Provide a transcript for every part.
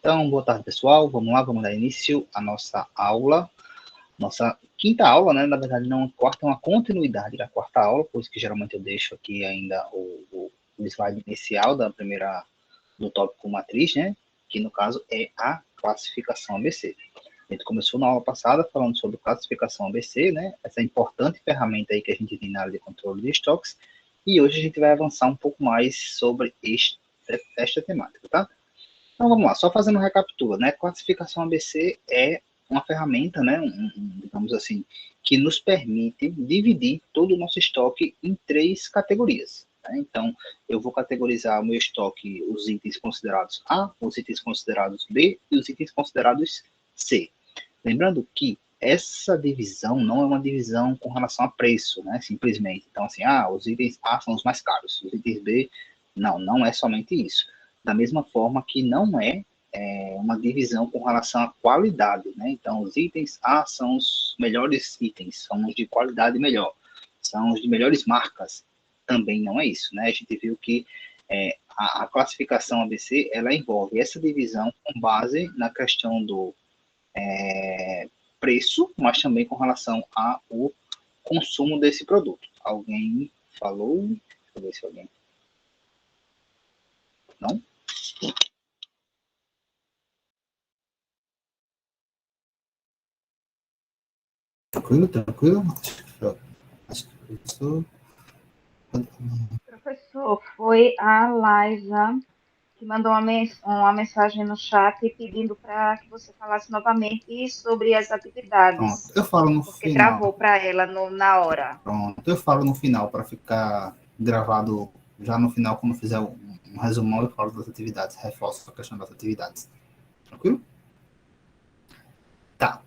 Então, boa tarde, pessoal. Vamos lá, vamos dar início à nossa aula. Nossa quinta aula, né? Na verdade, não, quarta é uma continuidade da quarta aula, por isso que geralmente eu deixo aqui ainda o slide inicial do tópico matriz, né? Que no caso é a classificação ABC. A gente começou na aula passada falando sobre classificação ABC, né? Essa importante ferramenta aí que a gente tem na área de controle de estoques. E hoje a gente vai avançar um pouco mais sobre esta temática, tá? Então vamos lá, só fazendo um recapitula, né? Classificação ABC é uma ferramenta, né, digamos assim, que nos permite dividir todo o nosso estoque em três categorias. Né? Então, eu vou categorizar o meu estoque, os itens considerados A, os itens considerados B e os itens considerados C. Lembrando que essa divisão não é uma divisão com relação a preço, né, simplesmente. Então, assim, os itens A são os mais caros, os itens B, não é somente isso. Da mesma forma que não é uma divisão com relação à qualidade, né? Então, os itens A são os melhores itens, são os de qualidade melhor, são os de melhores marcas. Também não é isso, né? A gente viu que a classificação ABC, ela envolve essa divisão com base na questão do preço, mas também com relação ao consumo desse produto. Alguém falou? Deixa eu ver se alguém... Não? Tranquilo? Professor, foi a Laisa que mandou uma mensagem no chat pedindo para que você falasse novamente sobre as atividades. Pronto, eu falo no porque final. Travou para ela na hora. Pronto, eu falo no final para ficar gravado já no final, quando fizer um resumão, eu falo das atividades, reforço a questão das atividades. Tranquilo? Tá.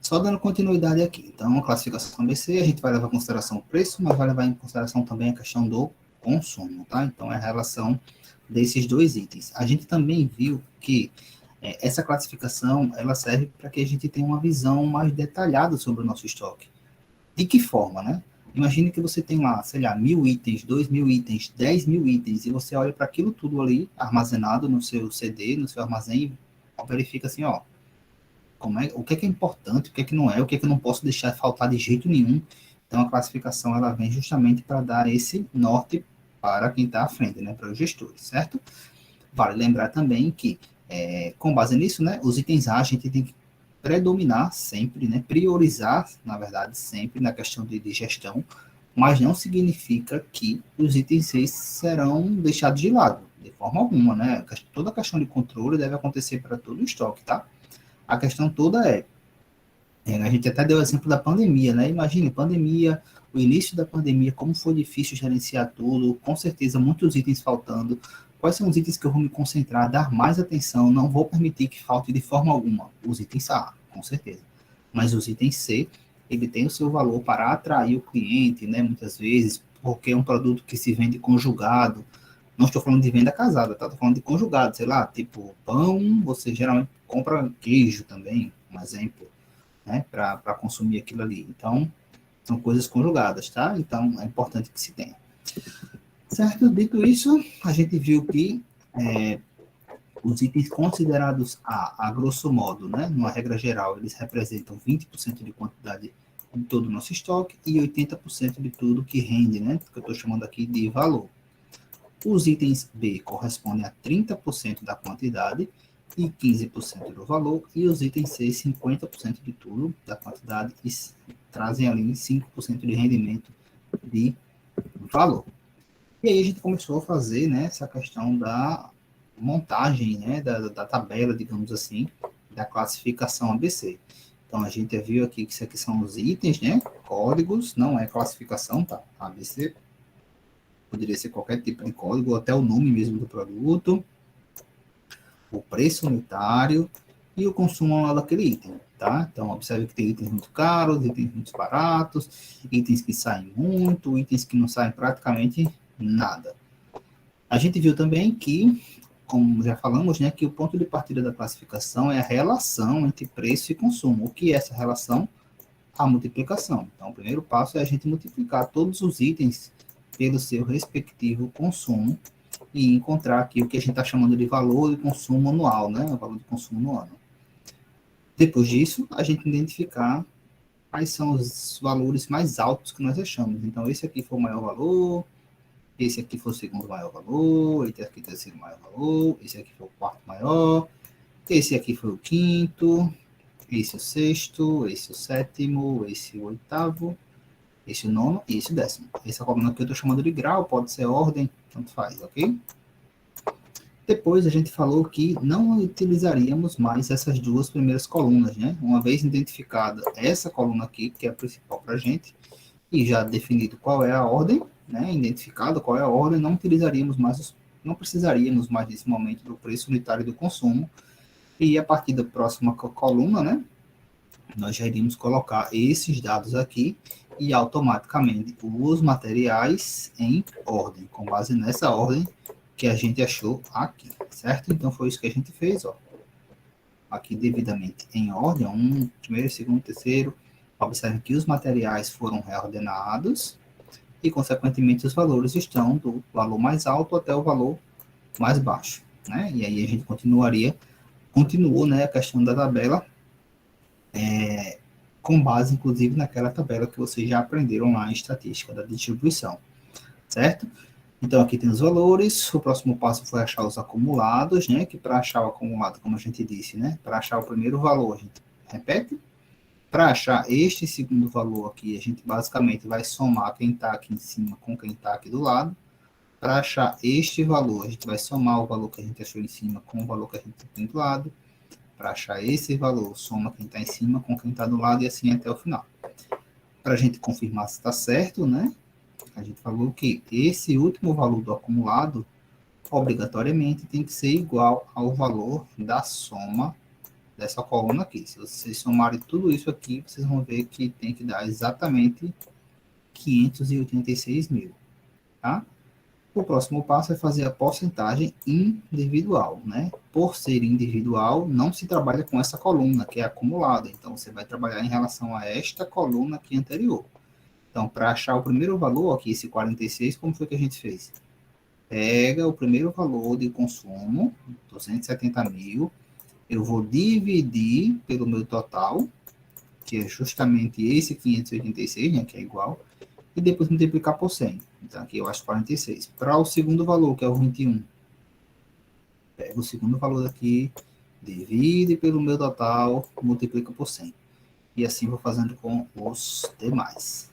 Só dando continuidade aqui. Então, a classificação ABC, a gente vai levar em consideração o preço, mas vai levar em consideração também a questão do consumo, tá? Então, é a relação desses dois itens. A gente também viu que essa classificação, ela serve para que a gente tenha uma visão mais detalhada sobre o nosso estoque. De que forma, né? Imagine que você tem lá, sei lá, 1.000 itens, 2.000 itens, 10.000 itens, e você olha para aquilo tudo ali, armazenado no seu CD, no seu armazém, e verifica assim, ó, o que é importante, o que não é, o que eu não posso deixar faltar de jeito nenhum. Então, a classificação, ela vem justamente para dar esse norte para quem está à frente, né, para os gestores, certo? Vale lembrar também que, com base nisso, né, os itens A, a gente tem que predominar sempre, né, priorizar, na verdade, sempre na questão de gestão, mas não significa que os itens C serão deixados de lado, de forma alguma, né? Toda a questão de controle deve acontecer para todo o estoque, tá? A questão toda a gente até deu o exemplo da pandemia, né? Imagine, pandemia, o início da pandemia, como foi difícil gerenciar tudo, com certeza muitos itens faltando. Quais são os itens que eu vou me concentrar, dar mais atenção, não vou permitir que falte de forma alguma. Os itens A, com certeza. Mas os itens C, ele tem o seu valor para atrair o cliente, né? Muitas vezes, porque é um produto que se vende conjugado. Não estou falando de venda casada, tá? Estou falando de conjugado, sei lá, tipo pão, você geralmente compra queijo também, um exemplo, né? Para consumir aquilo ali. Então, são coisas conjugadas, tá? Então, é importante que se tenha. Certo? Dito isso, a gente viu que os itens considerados a grosso modo, né, numa regra geral, eles representam 20% de quantidade de todo o nosso estoque e 80% de tudo que rende, né, que eu estou chamando aqui de valor. Os itens B correspondem a 30% da quantidade e 15% do valor, e os itens C, 50% de tudo da quantidade e trazem ali 5% de rendimento de valor. E aí a gente começou a fazer, né, essa questão da montagem, né, da tabela, digamos assim, da classificação ABC. Então, a gente viu aqui que isso aqui são os itens, né, códigos, não é classificação, tá? ABC poderia ser qualquer tipo de código, até o nome mesmo do produto, o preço unitário e o consumo daquele item, tá? Então, observe que tem itens muito caros, itens muito baratos, itens que saem muito, itens que não saem praticamente nada. A gente viu também que, como já falamos, né, que o ponto de partida da classificação é a relação entre preço e consumo. O que é essa relação? A multiplicação. Então, o primeiro passo é a gente multiplicar todos os itens pelo seu respectivo consumo e encontrar aqui o que a gente está chamando de valor de consumo anual, né? O valor de consumo no ano. Depois disso, a gente identificar quais são os valores mais altos que nós achamos. Então, esse aqui foi o maior valor, esse aqui foi o segundo maior valor, esse aqui foi o terceiro maior valor, esse aqui foi o quarto maior, esse aqui foi o quinto, esse o sexto, esse o sétimo, esse o oitavo, esse o nono e esse o décimo. Essa coluna aqui eu estou chamando de grau, pode ser ordem, tanto faz, ok? Depois a gente falou que não utilizaríamos mais essas duas primeiras colunas, né? Uma vez identificada essa coluna aqui, que é a principal para a gente, e já definido qual é a ordem, né? Identificado qual é a ordem, não precisaríamos mais nesse momento do preço unitário do consumo, e a partir da próxima coluna, né? Nós já iríamos colocar esses dados aqui e automaticamente os materiais em ordem, com base nessa ordem que a gente achou aqui, certo? Então, foi isso que a gente fez, ó. Aqui, devidamente em ordem, primeiro, segundo, terceiro. Observe que os materiais foram reordenados e, consequentemente, os valores estão do valor mais alto até o valor mais baixo, né? E aí a gente continuou, né, a questão da tabela, com base, inclusive, naquela tabela que vocês já aprenderam lá em estatística da distribuição, certo? Então, aqui tem os valores, o próximo passo foi achar os acumulados, né, que para achar o acumulado, como a gente disse, né, para achar o primeiro valor, a gente repete. Para achar este segundo valor aqui, a gente basicamente vai somar quem está aqui em cima com quem está aqui do lado. Para achar este valor, a gente vai somar o valor que a gente achou em cima com o valor que a gente tem do lado. Para achar esse valor, soma quem está em cima com quem está do lado e assim até o final. Para a gente confirmar se está certo, né? A gente falou que esse último valor do acumulado, obrigatoriamente, tem que ser igual ao valor da soma dessa coluna aqui. Se vocês somarem tudo isso aqui, vocês vão ver que tem que dar exatamente 586 mil, tá? O próximo passo é fazer a porcentagem individual, né? Por ser individual, não se trabalha com essa coluna, que é acumulada. Então, você vai trabalhar em relação a esta coluna aqui anterior. Então, para achar o primeiro valor, aqui, esse 46, como foi que a gente fez? Pega o primeiro valor de consumo, 270 mil, eu vou dividir pelo meu total, que é justamente esse 586, né, que é igual, e depois multiplicar por 100. Então, aqui eu acho 46. Para o segundo valor, que é o 21, pega o segundo valor daqui, divide pelo meu total, multiplica por 100. E assim vou fazendo com os demais.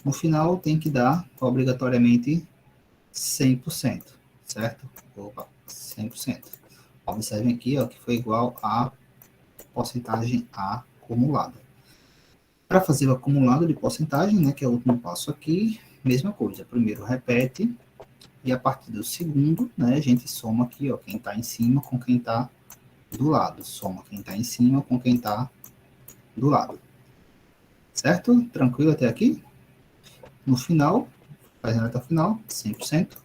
No final, tem que dar, obrigatoriamente, 100%, certo? Opa, 100%. Observem aqui, ó, que foi igual a porcentagem acumulada. Para fazer o acumulado de porcentagem, né, que é o último passo aqui, mesma coisa. Primeiro repete, e a partir do segundo, né, a gente soma aqui, ó, quem está em cima com quem está do lado. Soma quem está em cima com quem está do lado. Certo? Tranquilo até aqui? No final, fazendo até o final, 100%,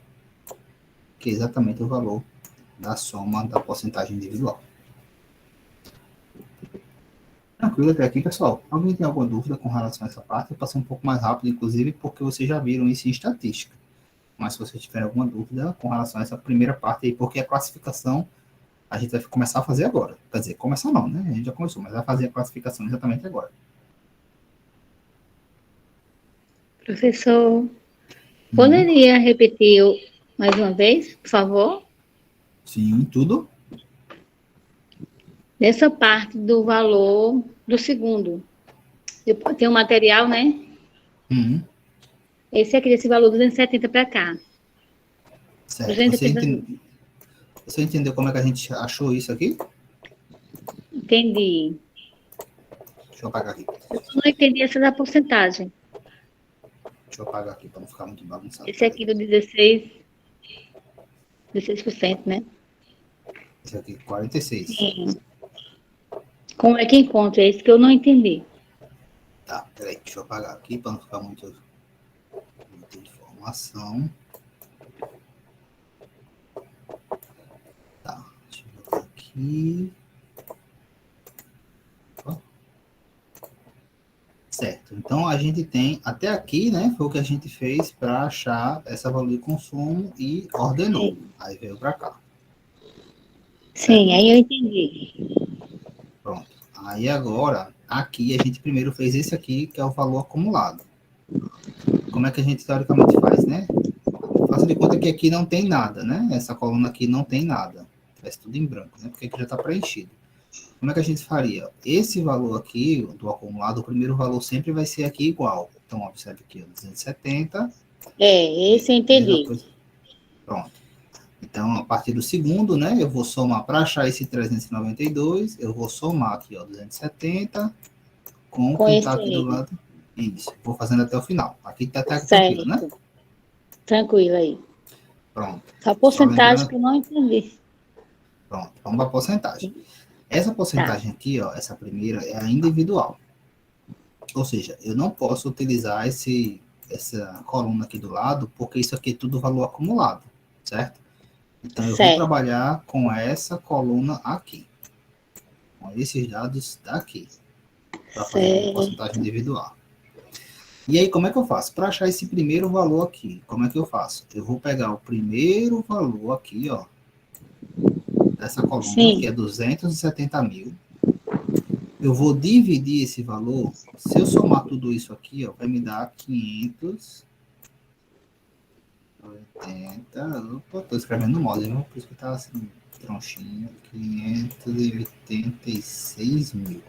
que é exatamente o valor da soma da porcentagem individual. Tranquilo até aqui, pessoal? Alguém tem alguma dúvida com relação a essa parte? Eu passei um pouco mais rápido, inclusive, porque vocês já viram isso em estatística. Mas se vocês tiverem alguma dúvida com relação a essa primeira parte aí, porque a classificação a gente vai começar a fazer agora. Quer dizer, começar não, né? A gente já começou, mas vai fazer a classificação exatamente agora. Professor, poderia repetir mais uma vez, por favor? Sim, tudo. Nessa parte do valor do segundo. Tem um material, né? Esse aqui, desse valor 270 para cá. Certo. 270... Você entendeu como é que a gente achou isso aqui? Entendi. Deixa eu apagar aqui. Eu não entendi essa da porcentagem. Deixa eu apagar aqui para não ficar muito bagunçado. Esse aqui do 16%, né? Esse aqui, 46. Sim. Como é que encontra? É isso que eu não entendi. Tá, peraí, deixa eu apagar aqui para não ficar muita informação. Tá, deixa eu botar aqui. Certo, então Então, a gente tem, até aqui, né, foi o que a gente fez para achar essa valor de consumo e ordenou. Aí veio para cá. Sim, aí eu entendi. Pronto. Aí agora, aqui a gente primeiro fez esse aqui, que é o valor acumulado. Como é que a gente teoricamente faz, né? Faça de conta que aqui não tem nada, né? Essa coluna aqui não tem nada. Faz tudo em branco, né? Porque aqui já está preenchido. Como é que a gente faria? Esse valor aqui, do acumulado, o primeiro valor sempre vai ser aqui igual. Então, observe aqui, ó, 270. Esse eu entendi. Pronto. Então, a partir do segundo, né, eu vou somar, para achar esse 392, eu vou somar aqui, ó, 270 com o que está aqui do lado. Isso, vou fazendo até o final. Aqui está até tranquilo, né? Tranquilo aí. Pronto. A porcentagem que eu não entendi. Pronto, vamos para a porcentagem. Essa porcentagem aqui, ó, essa primeira, é a individual. Ou seja, eu não posso utilizar essa coluna aqui do lado, porque isso aqui é tudo valor acumulado, certo? Então, eu vou trabalhar com essa coluna aqui. Com esses dados daqui. Para fazer a porcentagem individual. E aí, como é que eu faço? Para achar esse primeiro valor aqui, como é que eu faço? Eu vou pegar o primeiro valor aqui, ó. Dessa coluna, que é 270 mil. Eu vou dividir esse valor. Se eu somar tudo isso aqui, ó, vai me dar 580. Opa, tô escrevendo modo, viu? Por isso que tá assim, tronchinho. 586 mil.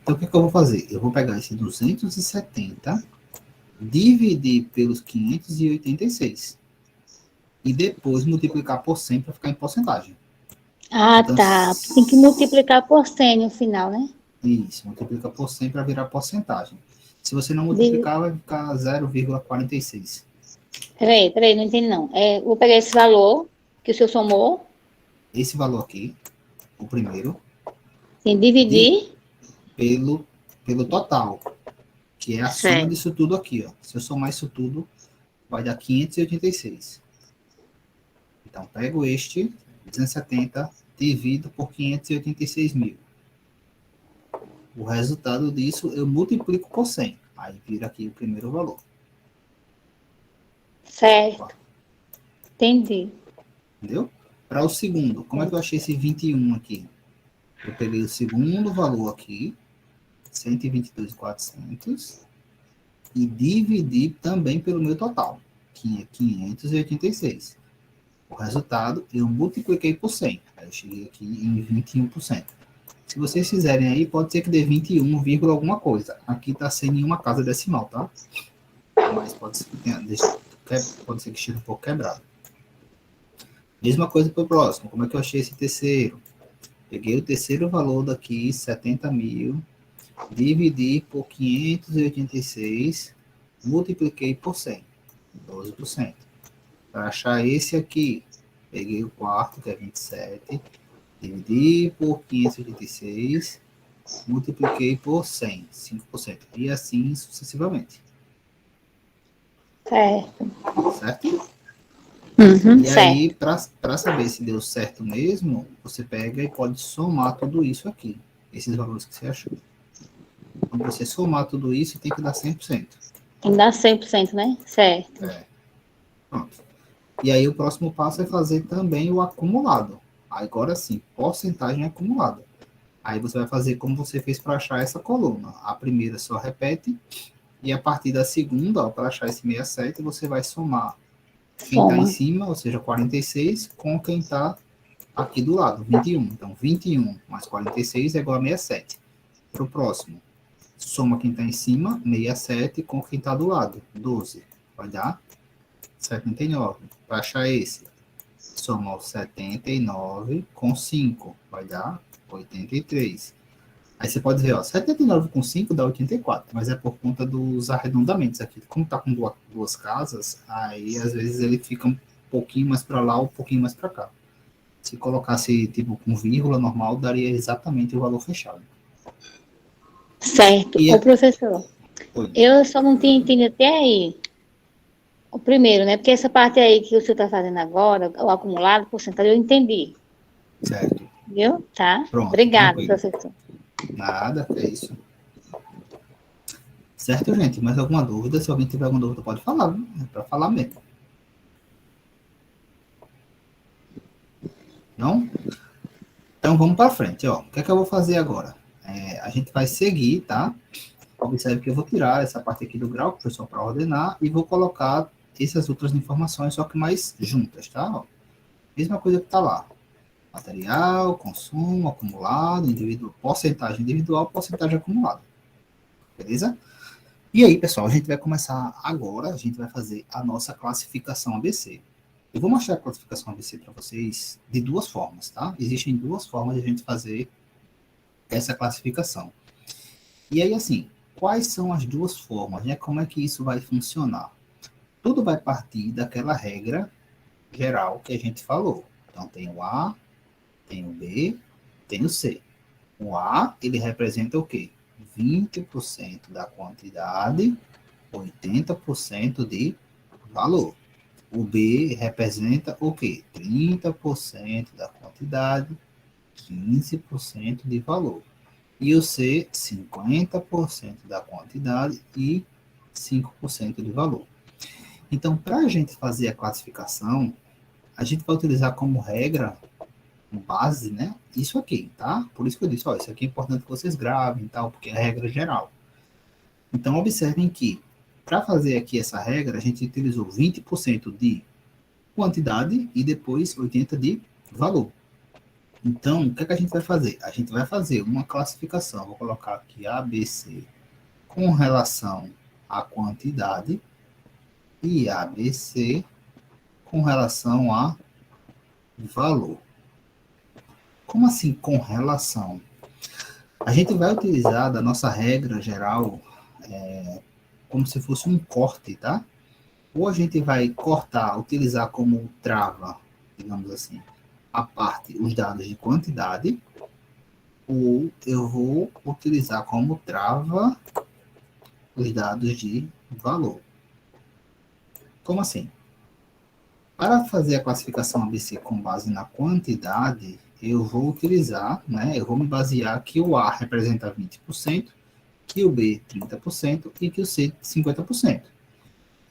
Então, o que eu vou fazer? Eu vou pegar esse 270, dividir pelos 586. E depois multiplicar por 100 para ficar em porcentagem. Ah, então, tá. Tem que multiplicar por 100 no final, né? Isso, multiplica por 100 para virar porcentagem. Se você não multiplicar, vai ficar 0,46. Peraí, não entendi não. Vou pegar esse valor que o senhor somou. Esse valor aqui, o primeiro. Sim, dividir. Pelo total, que é a soma disso tudo aqui, ó. Se eu somar isso tudo, vai dar 586. Então, pego este, 270, divido por 586 mil. O resultado disso, eu multiplico por 100. Aí vira aqui o primeiro valor. Certo. Entendi. Entendeu? Para o segundo, como é que eu achei esse 21 aqui? Eu peguei o segundo valor aqui, 122.400, e dividi também pelo meu total, que é 586. O resultado, eu multipliquei por 100. Aí eu cheguei aqui em 21%. Se vocês fizerem aí, pode ser que dê 21, alguma coisa. Aqui está sem nenhuma casa decimal, tá? Mas pode ser que esteja um pouco quebrado. Mesma coisa para o próximo. Como é que eu achei esse terceiro? Peguei o terceiro valor daqui, 70 mil, dividi por 586, multipliquei por 100, 12%. Para achar esse aqui, peguei o quarto, que é 27, dividi por 586, multipliquei por 100, 5%. E assim sucessivamente. Certo? E aí, para saber se deu certo mesmo, você pega e pode somar tudo isso aqui, esses valores que você achou. Quando você somar tudo isso, tem que dar 100%. Tem que dar 100%, né? Certo. Pronto. E aí, o próximo passo é fazer também o acumulado. Agora sim, porcentagem acumulada. Aí você vai fazer como você fez para achar essa coluna. A primeira só repete, e a partir da segunda, para achar esse 67, você vai somar quem está em cima, ou seja, 46, com quem está aqui do lado, 21. Então, 21 mais 46 é igual a 67. Para o próximo, soma quem está em cima, 67, com quem está do lado, 12. Vai dar 79. Para achar esse, soma o 79 com 5, vai dar 83. Aí você pode ver, ó, 79 com 5 dá 84, mas é por conta dos arredondamentos aqui. Como tá com duas casas, aí às vezes ele fica um pouquinho mais para lá ou um pouquinho mais para cá. Se colocasse tipo com vírgula normal, daria exatamente o valor fechado. Certo. Ô, professor, eu só não tinha entendido até aí. O primeiro, né? Porque essa parte aí que o senhor está fazendo agora, o acumulado, porcentagem, eu entendi. Certo. Viu? Tá? Pronto. Obrigada, professor. Nada, é isso. Certo, gente? Mais alguma dúvida? Se alguém tiver alguma dúvida, pode falar, viu? É para falar mesmo. Não? Então, vamos para frente, ó. O que é que eu vou fazer agora? A gente vai seguir, tá? Observe que eu vou tirar essa parte aqui do grau, que foi só para ordenar, e vou colocar essas outras informações, só que mais juntas, tá? Ó, mesma coisa que está lá. Material, consumo, acumulado, indivíduo, porcentagem individual, porcentagem acumulada. Beleza? E aí, pessoal, a gente vai começar agora, a gente vai fazer a nossa classificação ABC. Eu vou mostrar a classificação ABC para vocês de duas formas, tá? Existem duas formas de a gente fazer essa classificação. E aí, assim, quais são as duas formas, né? Como é que isso vai funcionar? Tudo vai partir daquela regra geral que a gente falou. Então, tem o A, tem o B, tem o C. O A, ele representa o quê? 20% da quantidade, 80% de valor. O B representa o quê? 30% da quantidade, 15% de valor. E o C, 50% da quantidade e 5% de valor. Então, para a gente fazer a classificação, a gente vai utilizar como regra, como base, né? Isso aqui, tá? Por isso que eu disse, ó, isso aqui é importante que vocês gravem e tal, porque é a regra geral. Então, observem que, para fazer aqui essa regra, a gente utilizou 20% de quantidade e depois 80% de valor. Então, o que é que a gente vai fazer? A gente vai fazer uma classificação, vou colocar aqui ABC com relação à quantidade e ABC com relação a valor. Como assim com relação? A gente vai utilizar da nossa regra geral como se fosse um corte, tá? Ou a gente vai cortar, utilizar como trava, digamos assim, a parte, os dados de quantidade, ou eu vou utilizar como trava os dados de valor. Como assim? Para fazer a classificação ABC com base na quantidade, eu vou utilizar, né, eu vou me basear que o A representa 20%, que o B 30% e que o C 50%.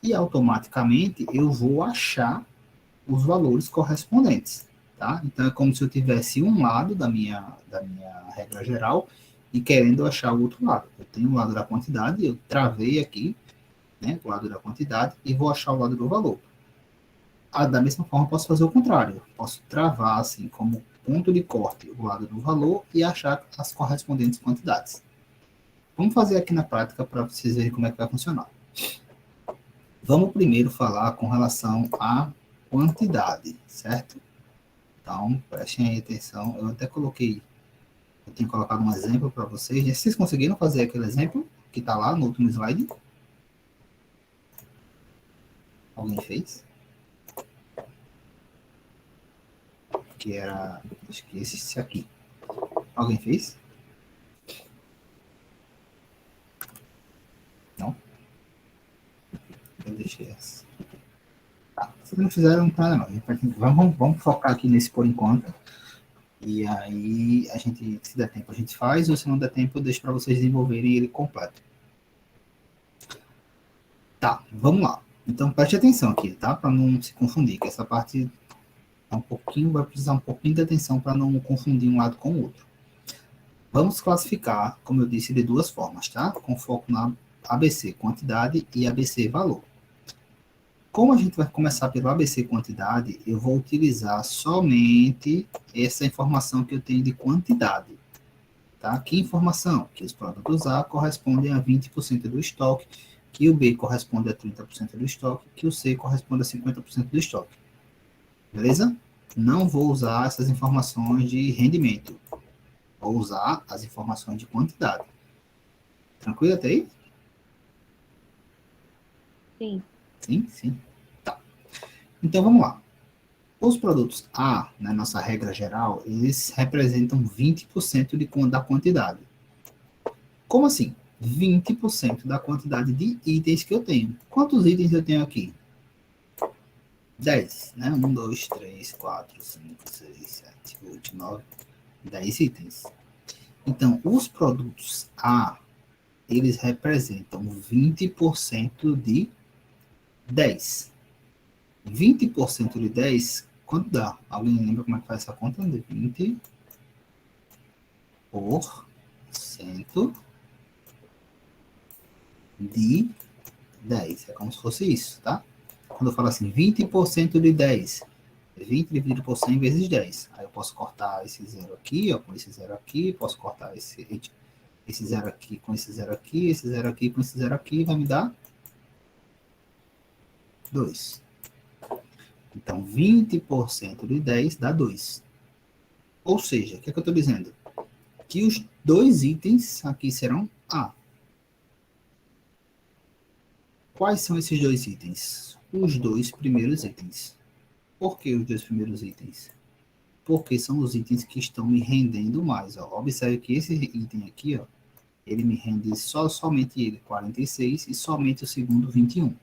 E automaticamente eu vou achar os valores correspondentes, tá? Então é como se eu tivesse um lado da minha regra geral e querendo achar o outro lado. Eu tenho o lado da quantidade, eu travei aqui, né, o lado da quantidade e vou achar o lado do valor. Da mesma forma, posso fazer o contrário. Posso travar, assim, como ponto de corte, o lado do valor e achar as correspondentes quantidades. Vamos fazer aqui na prática para vocês verem como é que vai funcionar. Vamos primeiro falar com relação à quantidade, certo? Então, prestem aí atenção. Eu até coloquei, eu tenho colocado um exemplo para vocês. Vocês conseguiram fazer aquele exemplo que está lá no último slide? Alguém fez? Que era, acho que esse aqui. Alguém fez? Não? Eu deixei essa. Tá. Se não fizeram, não tá, não. Vamos focar aqui nesse por enquanto. E aí, a gente, se der tempo, a gente faz, ou se não der tempo, eu deixo para vocês desenvolverem ele completo. Tá, vamos lá. Então, preste atenção aqui, tá? Para não se confundir, que essa parte vai precisar um pouquinho de atenção para não confundir um lado com o outro. Vamos classificar, como eu disse, de duas formas, tá? Com foco na ABC quantidade e ABC valor. Como a gente vai começar pelo ABC quantidade, eu vou utilizar somente essa informação que eu tenho de quantidade. Tá? Que informação? Que os produtos A correspondem a 20% do estoque, que o B corresponde a 30% do estoque, que o C corresponde a 50% do estoque. Beleza? Não vou usar essas informações de rendimento. Vou usar as informações de quantidade. Tranquilo até aí? Sim. Sim, sim. Tá. Então, vamos lá. Os produtos A, na nossa regra geral, eles representam 20% da quantidade. Como assim? 20% da quantidade de itens que eu tenho. Quantos itens eu tenho aqui? 10, né? 1, 2, 3, 4, 5, 6, 7, 8, 9, 10 itens. Então, os produtos A, eles representam 20% de 10. 20% de 10, quanto dá? Alguém lembra como é que faz essa conta? De 20% de 10. É como se fosse isso, tá? Quando eu falo assim, 20% de 10, 20 dividido por 100 vezes 10. Aí eu posso cortar esse zero aqui, ó, com esse zero aqui, posso cortar esse zero aqui com esse zero aqui, esse zero aqui com esse zero aqui, vai me dar 2. Então, 20% de 10 dá 2. Ou seja, o que é que eu estou dizendo? Que os dois itens aqui serão A. Quais são esses dois itens? Os dois primeiros itens. Por que os dois primeiros itens? Porque são os itens que estão me rendendo mais. Ó. Observe que esse item aqui, ó, ele me rende somente ele, 46, e somente o segundo, 21.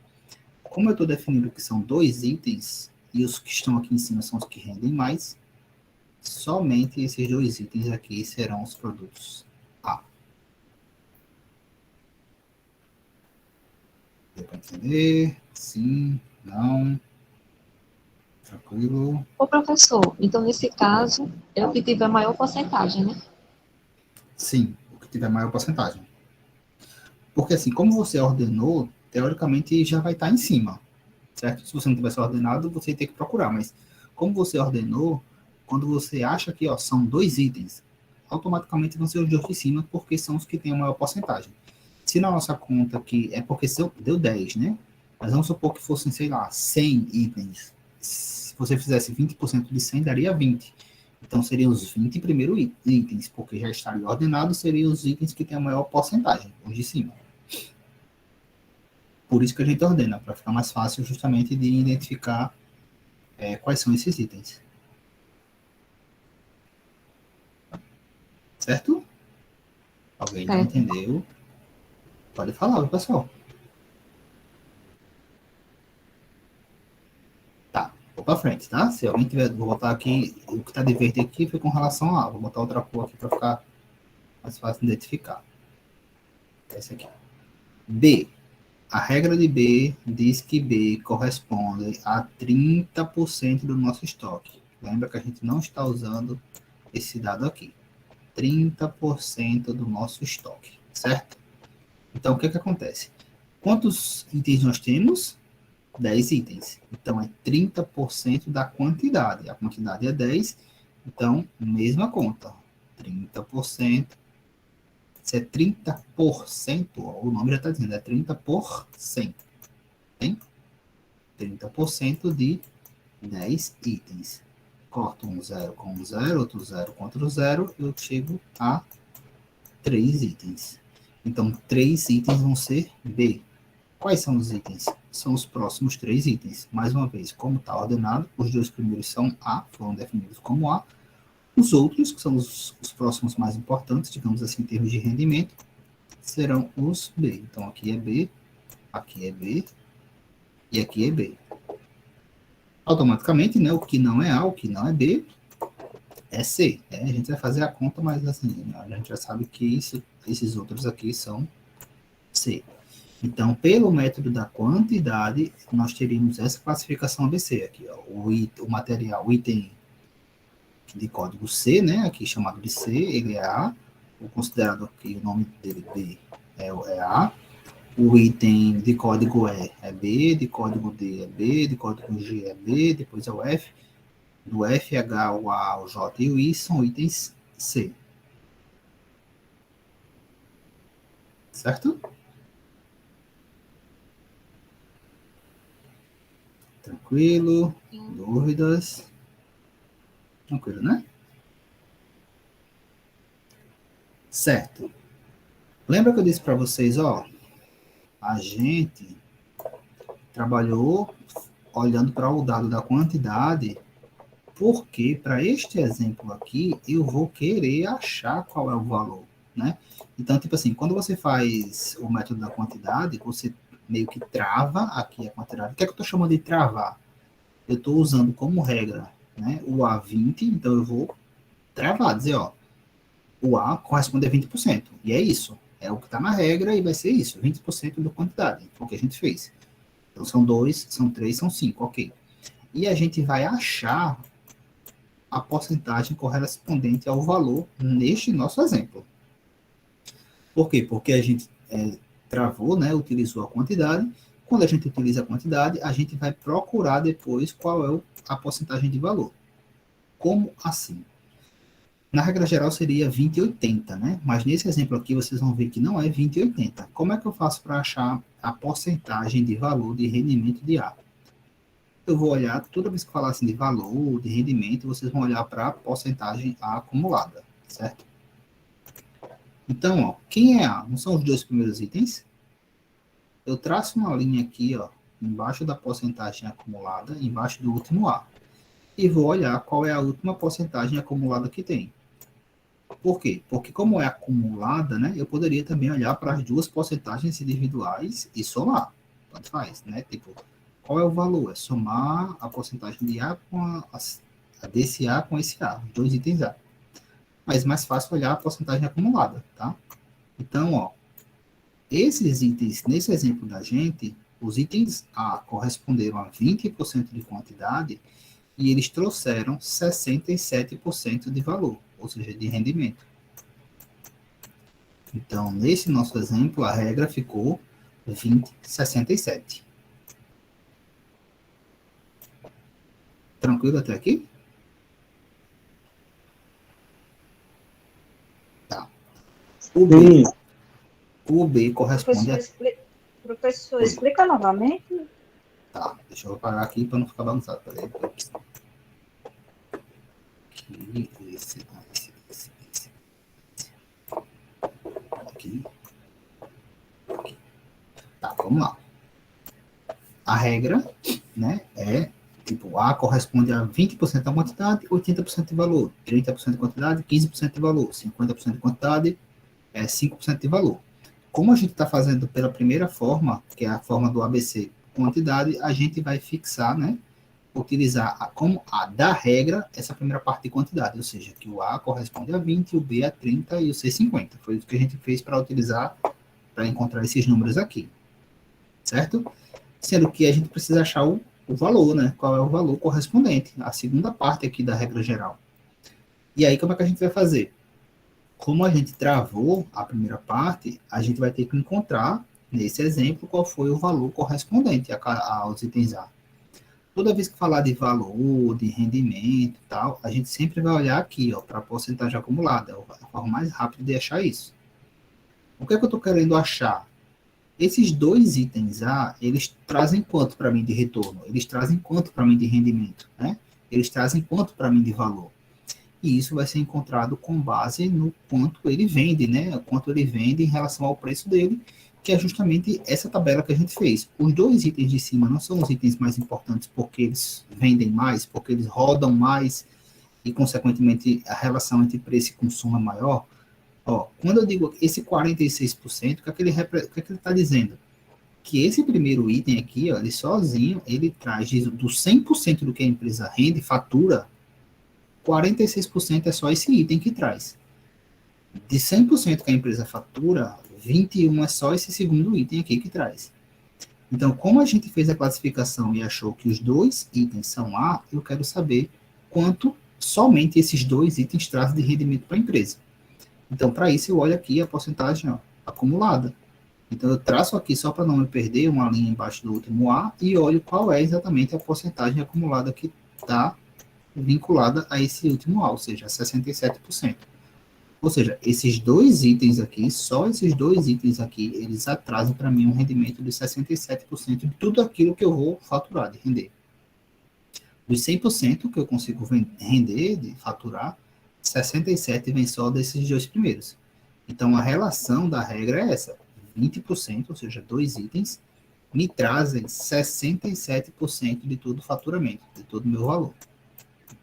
Como eu estou definindo que são dois itens, e os que estão aqui em cima são os que rendem mais, somente esses dois itens aqui serão os produtos A. Deu para entender? Sim, não. Tranquilo. Ô, professor, então nesse caso, é o que tiver maior porcentagem, né? Sim, o que tiver maior porcentagem. Porque assim, como você ordenou, teoricamente já vai estar em cima, certo? Se você não tivesse ordenado, você ia ter que procurar, mas como você ordenou, quando você acha que, ó, são dois itens, automaticamente vão ser os dois de cima, porque são os que têm a maior porcentagem. Se na nossa conta aqui, é porque deu 10, né? Mas vamos supor que fossem, sei lá, 100 itens. Se você fizesse 20% de 100, daria 20. Então, seriam os 20 primeiros itens, porque já estaria ordenado, seriam os itens que têm a maior porcentagem, os de cima. Por isso que a gente ordena, para ficar mais fácil justamente de identificar quais são esses itens. Certo? Alguém não entendeu? Pode falar, pessoal. Tá, vou para frente, tá? Se alguém tiver, vou botar aqui, o que está de verde aqui foi com relação a A. Vou botar outra cor aqui para ficar mais fácil de identificar. Esse aqui. B. A regra de B diz que B corresponde a 30% do nosso estoque. Lembra que a gente não está usando esse dado aqui. 30% do nosso estoque, certo? Então, o que acontece? Quantos itens nós temos? 10 itens. Então, é 30% da quantidade. A quantidade é 10, então, mesma conta. 30%. Se é 30%, o nome já está dizendo, é 30%. Tem? 30% de 10 itens. Corto um zero com um zero, outro zero com outro zero, eu chego a 3 itens. Então, 3 itens vão ser B. Quais são os itens? São os próximos 3 itens. Mais uma vez, como está ordenado, os dois primeiros são A, foram definidos como A. Os outros, que são os próximos mais importantes, digamos assim, em termos de rendimento, serão os B. Então, aqui é B e aqui é B. Automaticamente, né, o que não é A, o que não é B, é C. A gente vai fazer a conta, mas assim, a gente já sabe que esses outros aqui são C. Então, pelo método da quantidade, nós teríamos essa classificação ABC aqui, ó, o material, o item de código C, né, aqui chamado de C, ele é A, o considerado aqui, o nome dele B é A, o item de código E é B, de código D é B, de código G é B, depois é o F, do F, H, o A, o J e o I são itens C. Certo? Tranquilo? Dúvidas? Tranquilo, né? Certo. Lembra que eu disse para vocês, ó, a gente trabalhou olhando para o dado da quantidade, porque para este exemplo aqui, eu vou querer achar qual é o valor, né? Então, tipo assim, quando você faz o método da quantidade, você meio que trava aqui a quantidade. O que é que eu estou chamando de travar? Eu estou usando como regra, né, o A20, então eu vou travar, dizer, ó, o A corresponde a 20%, e é isso. É o que está na regra e vai ser isso, 20% da quantidade, foi o que a gente fez. Então, são 2, são 3, são 5, ok. E a gente vai achar a porcentagem correspondente ao valor neste nosso exemplo. Por quê? Porque a gente travou, né, utilizou a quantidade. Quando a gente utiliza a quantidade, a gente vai procurar depois qual é a porcentagem de valor. Como assim? Na regra geral seria 20 e 80, né? Mas nesse exemplo aqui vocês vão ver que não é 20 e 80. Como é que eu faço para achar a porcentagem de valor de rendimento de A? Eu vou olhar, toda vez que falar assim de valor, de rendimento, vocês vão olhar para a porcentagem A acumulada, certo? Então, ó, quem é A? Não são os dois primeiros itens? Eu traço uma linha aqui, ó, embaixo da porcentagem acumulada, embaixo do último A. E vou olhar qual é a última porcentagem acumulada que tem. Por quê? Porque como é acumulada, né, eu poderia também olhar para as duas porcentagens individuais e somar. Tanto faz, né? Tipo, qual é o valor? É somar a porcentagem de A com a desse A com esse A, os dois itens A. Mas mais fácil olhar a porcentagem acumulada, tá? Então, ó, esses itens, nesse exemplo da gente, os itens A corresponderam a 20% de quantidade e eles trouxeram 67% de valor, ou seja, de rendimento. Então, nesse nosso exemplo, a regra ficou 20,67. Tranquilo até aqui? Tá. O B corresponde a... Professor, explica novamente. Tá, deixa eu parar aqui para não ficar bagunçado. Peraí. Aqui, esse. Aqui. Tá, vamos lá. A regra, né, é tipo, A corresponde a 20% da quantidade, 80% de valor, 30% de quantidade, 15% de valor, 50% de quantidade, 5% de valor. Como a gente está fazendo pela primeira forma, que é a forma do ABC, quantidade, a gente vai fixar, né, utilizar como a da regra essa primeira parte de quantidade, ou seja, que o A corresponde a 20, o B a 30 e o C 50. Foi isso que a gente fez para utilizar, para encontrar esses números aqui, certo? Sendo que a gente precisa achar o valor, né? Qual é o valor correspondente, a segunda parte aqui da regra geral. E aí, como é que a gente vai fazer? Como a gente travou a primeira parte, a gente vai ter que encontrar, nesse exemplo, qual foi o valor correspondente aos itens A. Toda vez que falar de valor, de rendimento e tal, a gente sempre vai olhar aqui, ó, para a porcentagem acumulada. É a forma mais rápida de achar isso. O que é que eu estou querendo achar? Esses dois itens A, eles trazem quanto para mim de retorno? Eles trazem quanto para mim de rendimento? Né? Eles trazem quanto para mim de valor? E isso vai ser encontrado com base no quanto ele vende, né? O quanto ele vende em relação ao preço dele, que é justamente essa tabela que a gente fez. Os dois itens de cima não são os itens mais importantes porque eles vendem mais, porque eles rodam mais e, consequentemente, a relação entre preço e consumo é maior. Ó, quando eu digo esse 46%, o que é que ele está dizendo? Que esse primeiro item aqui, ó, ele sozinho, ele traz do 100% do que a empresa rende, fatura, 46% é só esse item que traz. De 100% que a empresa fatura, 21% é só esse segundo item aqui que traz. Então, como a gente fez a classificação e achou que os dois itens são A, eu quero saber quanto somente esses dois itens trazem de rendimento para a empresa. Então, para isso, eu olho aqui a porcentagem, ó, acumulada. Então, eu traço aqui, só para não me perder, uma linha embaixo do último A e olho qual é exatamente a porcentagem acumulada que está vinculada a esse último A, ou seja, 67%. Ou seja, esses dois itens aqui, só esses dois itens aqui, eles atrasam para mim um rendimento de 67% de tudo aquilo que eu vou faturar, de render. Dos 100% que eu consigo render, de faturar, 67% vem só desses dois primeiros. Então, a relação da regra é essa. 20%, ou seja, dois itens, me trazem 67% de todo o faturamento, de todo o meu valor.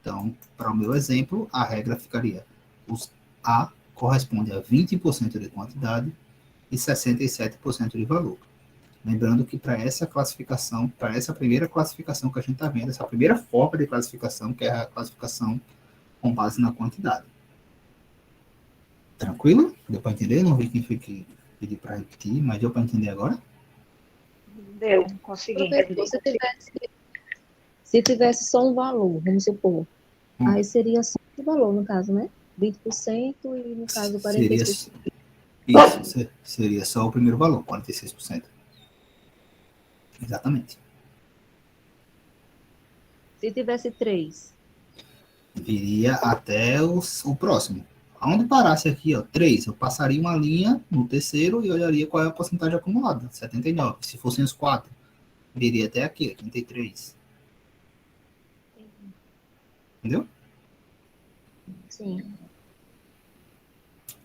Então, para o meu exemplo, a regra ficaria: os A corresponde a 20% de quantidade e 67% de valor. Lembrando que para essa classificação, para essa primeira classificação que a gente está vendo, essa primeira forma de classificação, que é a classificação com base na quantidade. Tranquilo? Deu para entender? Não vi quem foi que Pedi para repetir, mas deu para entender agora? Deu, consegui Professor, entender. se tivesse só um valor, vamos supor, aí seria só o valor, no caso, né? 20% e, no caso, Seria 46%. isso, seria só o primeiro valor, 46%. Exatamente. Se tivesse 3, Viria até o próximo. Aonde parasse aqui, ó, 3, eu passaria uma linha no terceiro e olharia qual é a porcentagem acumulada, 79. Se fossem os 4, viria até aqui, 83. Entendeu? sim.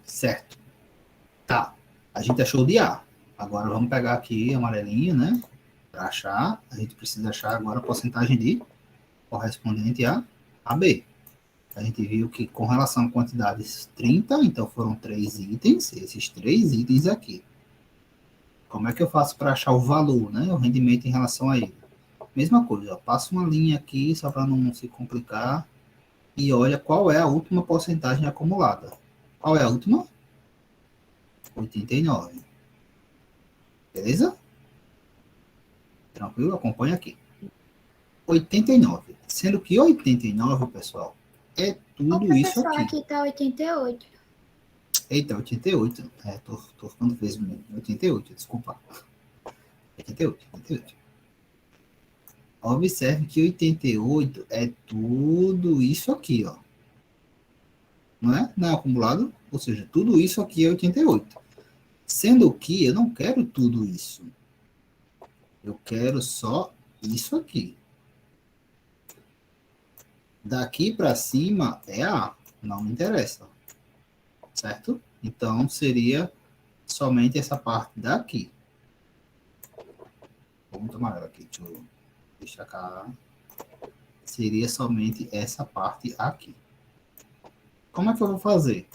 Certo. Tá. A gente achou de A. Agora vamos pegar aqui amarelinho, né? Para achar, a gente precisa achar agora a porcentagem de correspondente a B. A gente viu que com relação a quantidades 30, então foram 3 itens, esses 3 itens aqui. Como é que eu faço para achar o valor, né? O rendimento em relação a ele? Mesma coisa, eu passo uma linha aqui só para não se complicar e olha qual é a última porcentagem acumulada. Qual é a última? 89. Beleza? Tranquilo? Acompanha aqui. 89. Sendo que 89, pessoal, é Ô, tudo isso professor, aqui. aqui tá 88. Eita, 88. Tô ficando preso mesmo. 88, desculpa. 88, 88. Observe que 88 é tudo isso aqui, ó. Não é? Não é acumulado? Ou seja, tudo isso aqui é 88. Sendo que eu não quero tudo isso. Eu quero só isso aqui. Daqui para cima é A. Não me interessa. Certo? Então, seria somente essa parte daqui. Vamos tomar ela aqui. Deixa eu deixar cá. Seria somente essa parte aqui. Como é que eu vou fazer?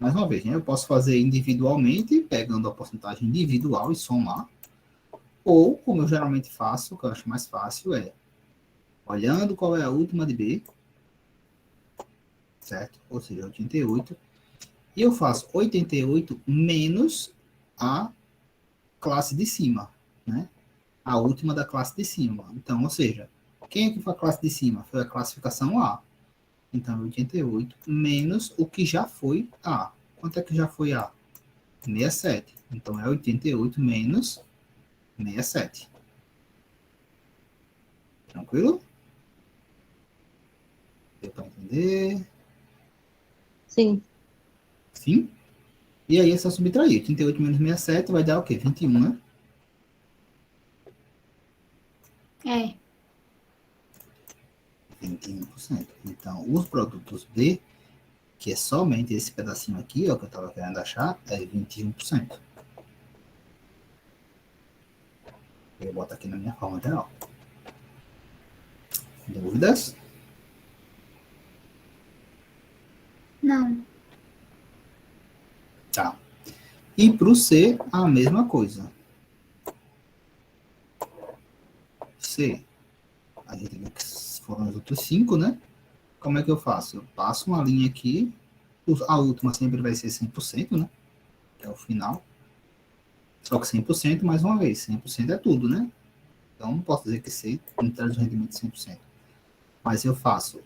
Mais uma vez, né? Eu posso fazer individualmente, pegando a porcentagem individual e somar. Ou, como eu geralmente faço, o que eu acho mais fácil é olhando qual é a última de B, certo? Ou seja, 88. E eu faço 88 menos a classe de cima, né? A última da classe de cima. Então, ou seja, quem é que foi a classe de cima? Foi a classificação A. Então, 88 menos o que já foi A. Quanto é que já foi A? 67. Então, é 88 menos 67. Tranquilo? Deu para entender? Sim. Sim? E aí é só subtrair. 88 menos 67 vai dar o quê? 21, né? É. 21%. Então, os produtos B, que é somente esse pedacinho aqui, ó, que eu estava querendo achar, é 21%. Eu boto aqui na minha forma geral. Dúvidas? Não. Tá. E para o C, a mesma coisa. C, a gente viu que foram os outros 5, né? Como é que eu faço? Eu passo uma linha aqui, a última sempre vai ser 100%, né? Que é o final. Só que 100%, mais uma vez, 100% é tudo, né? Então, não posso dizer que C não traz o rendimento de 100%. Mas eu faço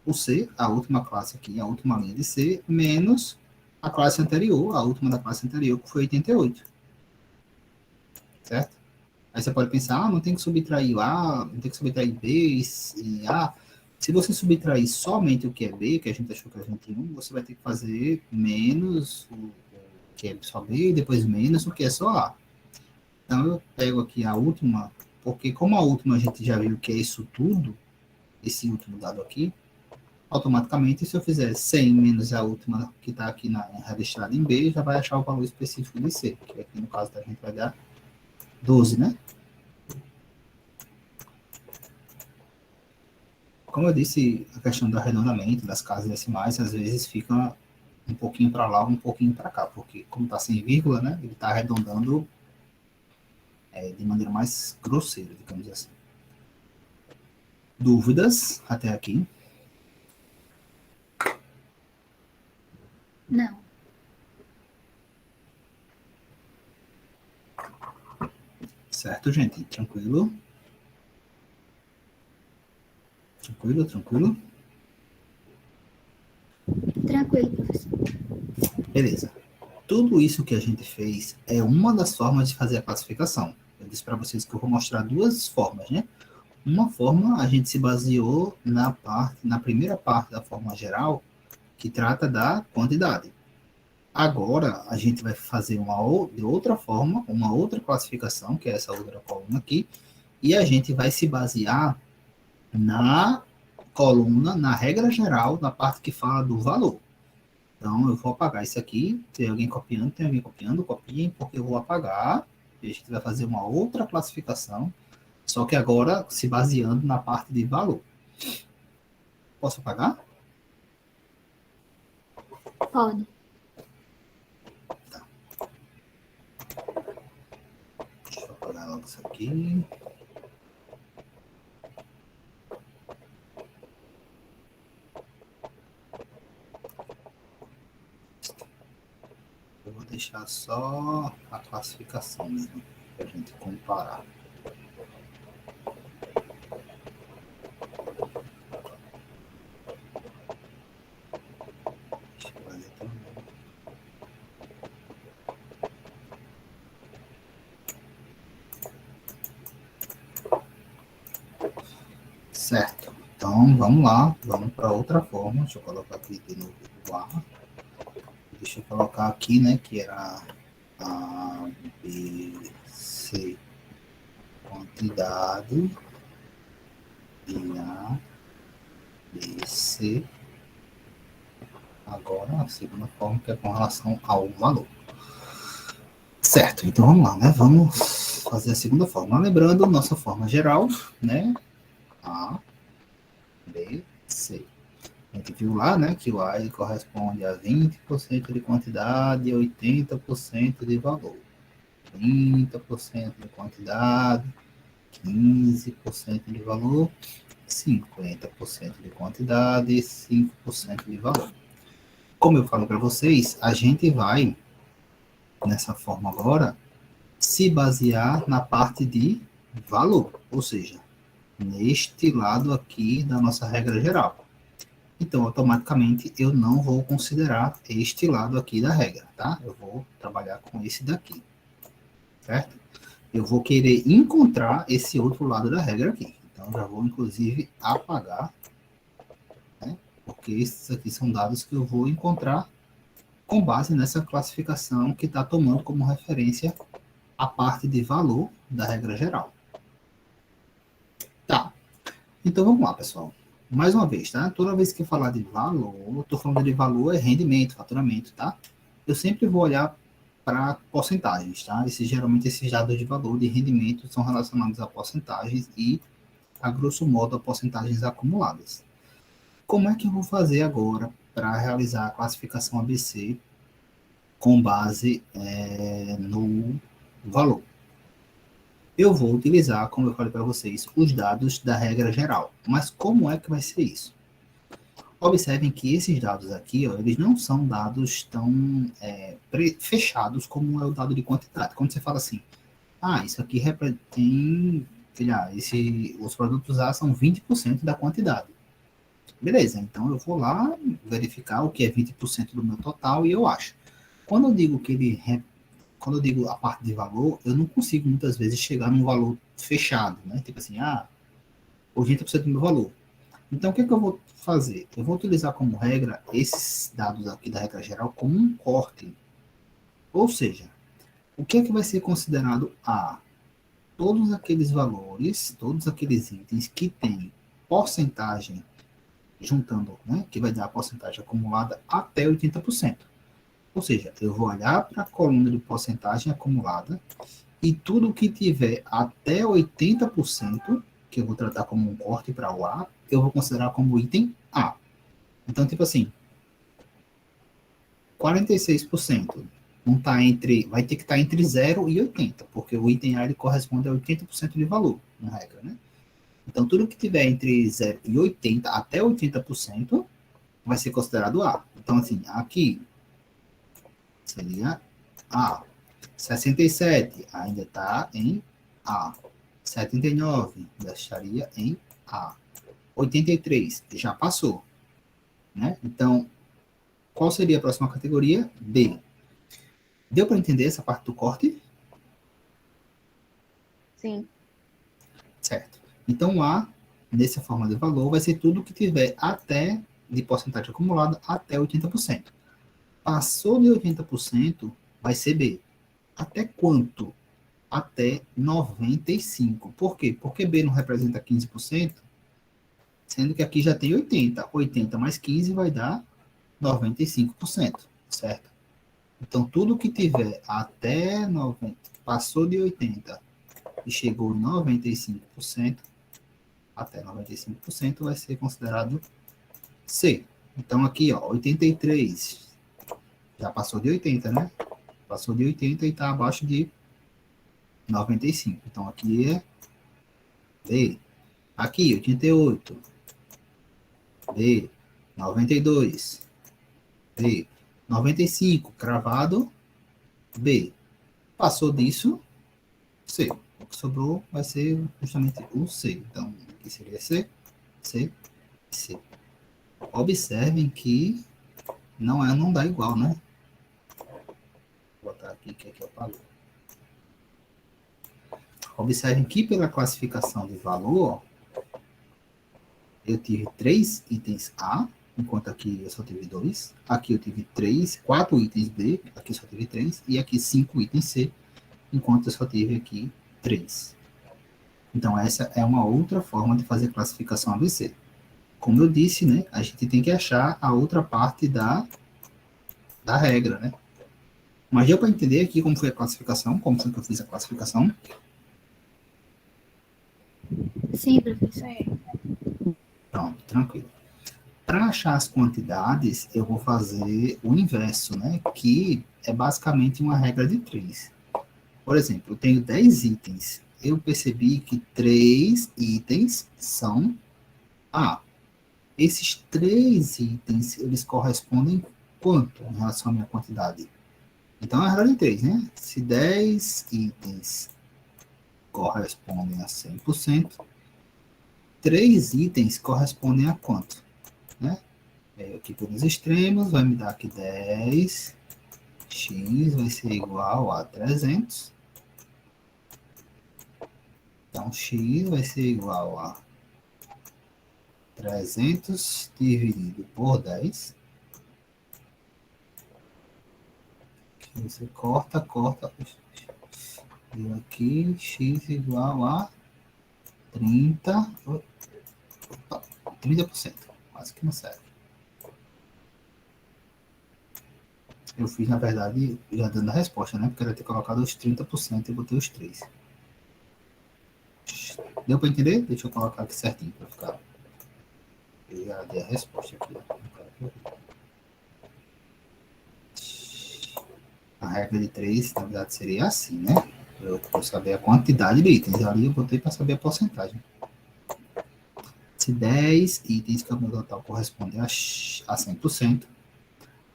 o C, a última classe aqui, a última linha de C, menos a classe anterior, a última da classe anterior, que foi 88. Certo? Aí você pode pensar, não tem que subtrair A, não tem que subtrair B e A. Se você subtrair somente o que é B, que a gente achou que é 21, você vai ter que fazer menos o que é só B, e depois menos o que é só A. Então, eu pego aqui a última, porque como a última a gente já viu que é isso tudo, esse último dado aqui, automaticamente, se eu fizer 100 menos a última que está aqui registrada em B, já vai achar o valor específico de C, que aqui no caso da gente vai dar 12, né? Como eu disse, a questão do arredondamento das casas decimais, às vezes fica um pouquinho para lá, um pouquinho para cá, porque como está sem vírgula, né, ele está arredondando de maneira mais grosseira, digamos assim. Dúvidas até aqui? Não. Certo, gente? Tranquilo? Tranquilo, tranquilo? Tranquilo, professor. Beleza. Tudo isso que a gente fez é uma das formas de fazer a classificação. Eu disse para vocês que eu vou mostrar duas formas, né? Uma forma, a gente se baseou na primeira parte da forma geral, que trata da quantidade. Agora, a gente vai fazer de outra forma, uma outra classificação, que é essa outra coluna aqui, e a gente vai se basear na coluna, na regra geral, na parte que fala do valor. Então, eu vou apagar isso aqui. Tem alguém copiando, copiem, porque eu vou apagar. E a gente vai fazer uma outra classificação, só que agora se baseando na parte de valor. Posso apagar? Pode. Deixa eu apagar logo isso aqui. Eu vou deixar só a classificação mesmo, para a gente comparar. Deixa eu fazer também. Certo. Então, vamos lá. Vamos para outra forma. Deixa eu colocar aqui de novo o A. Deixa eu colocar aqui, né, que era A, B, C, quantidade, e A, B, C. Agora, a segunda forma, que é com relação ao valor. Certo, então vamos lá, né, vamos fazer a segunda forma. Lembrando, nossa forma geral, né, A, B, C. A gente viu lá, né, que o A ele corresponde a 20% de quantidade e 80% de valor. 30% de quantidade, 15% de valor, 50% de quantidade e 5% de valor. Como eu falo para vocês, a gente vai, nessa forma agora, se basear na parte de valor, ou seja, neste lado aqui da nossa regra geral. Então, automaticamente, eu não vou considerar este lado aqui da regra, tá? Eu vou trabalhar com esse daqui, certo? Eu vou querer encontrar esse outro lado da regra aqui. Então, já vou, inclusive, apagar, né? Porque esses aqui são dados que eu vou encontrar com base nessa classificação que está tomando como referência a parte de valor da regra geral. Tá. Então, vamos lá, pessoal. Mais uma vez, tá? Toda vez que eu falar de valor, eu estou falando de valor, é rendimento, faturamento, tá? Eu sempre vou olhar para porcentagens, tá? Geralmente esses dados de valor de rendimento são relacionados a porcentagens e, a grosso modo, a porcentagens acumuladas. Como é que eu vou fazer agora para realizar a classificação ABC com base no valor? Eu vou utilizar, como eu falei para vocês, os dados da regra geral. Mas como é que vai ser isso? Observem que esses dados aqui, ó, eles não são dados tão fechados como é o dado de quantidade. Quando você fala assim, isso aqui tem, os produtos A são 20% da quantidade. Beleza, então eu vou lá verificar o que é 20% do meu total e eu acho. Quando eu digo quando eu digo a parte de valor, eu não consigo muitas vezes chegar num valor fechado, né? Tipo assim, 80% do meu valor. Então, o que eu vou fazer? Eu vou utilizar como regra esses dados aqui da regra geral como um corte. Ou seja, o que vai ser considerado A? Todos aqueles valores, todos aqueles itens que têm porcentagem, juntando, né? Que vai dar a porcentagem acumulada até 80%. Ou seja, eu vou olhar para a coluna de porcentagem acumulada e tudo que tiver até 80%, que eu vou tratar como um corte para o A, eu vou considerar como item A. Então, tipo assim, 46% vai ter que estar entre 0 e 80, porque o item A ele corresponde a 80% de valor, na regra, né? Então, tudo que tiver entre 0 e 80, até 80%, vai ser considerado A. Então, assim, aqui seria A. 67 ainda está em A. 79 deixaria em A. 83 já passou, né? Então, qual seria a próxima categoria? B. Deu para entender essa parte do corte? Sim. Certo. Então, A, nessa forma de valor, vai ser tudo que tiver até, de porcentagem acumulada, até 80%. Passou de 80%, vai ser B. Até quanto? Até 95%. Por quê? Porque B não representa 15%, sendo que aqui já tem 80%. 80 mais 15 vai dar 95%, certo? Então, tudo que tiver até 90%, passou de 80% e chegou em 95%, até 95% vai ser considerado C. Então, aqui, ó, 83 já passou de 80, né? Passou de 80 e está abaixo de 95. Então, aqui é D. Aqui, 88. D. 92. D. 95, cravado. B. Passou disso, C. O que sobrou vai ser justamente o C. Então, aqui seria C, C, C. Observem que não dá igual, né? Vou botar aqui que aqui eu pago. Observem que pela classificação de valor, eu tive 3 itens A, enquanto aqui eu só tive 2. Aqui eu tive 4 itens B, aqui eu só tive 3. E aqui 5 itens C, enquanto eu só tive aqui 3. Então, essa é uma outra forma de fazer classificação ABC. Como eu disse, né, a gente tem que achar a outra parte da regra, né? Mas deu para entender aqui como foi a classificação, como foi que eu fiz a classificação? Sim, professor. Pronto, tranquilo. Para achar as quantidades, eu vou fazer o inverso, né? Que é basicamente uma regra de 3. Por exemplo, eu tenho 10 itens. Eu percebi que 3 itens são A. Esses 3 itens, eles correspondem quanto em relação à minha quantidade? Então, é a regra de 3, né? Se 10 itens correspondem a 100%, 3 itens correspondem a quanto? Né? Aqui pelos extremos, vai me dar aqui 10, x vai ser igual a 300. Então, x vai ser igual a 300 dividido por 10. Você corta. E aqui, x igual a 30, 30%. Quase que não serve. Eu fiz, na verdade, já dando a resposta, né? Porque eu ia ter colocado os 30% e botei os 3. Deu para entender? Deixa eu colocar aqui certinho para ficar. Eu já dei a resposta aqui. A regra de 3, na verdade, seria assim, né? Eu vou saber a quantidade de itens. Ali eu botei para saber a porcentagem. Se 10 itens que é o meu total corresponde a 100%,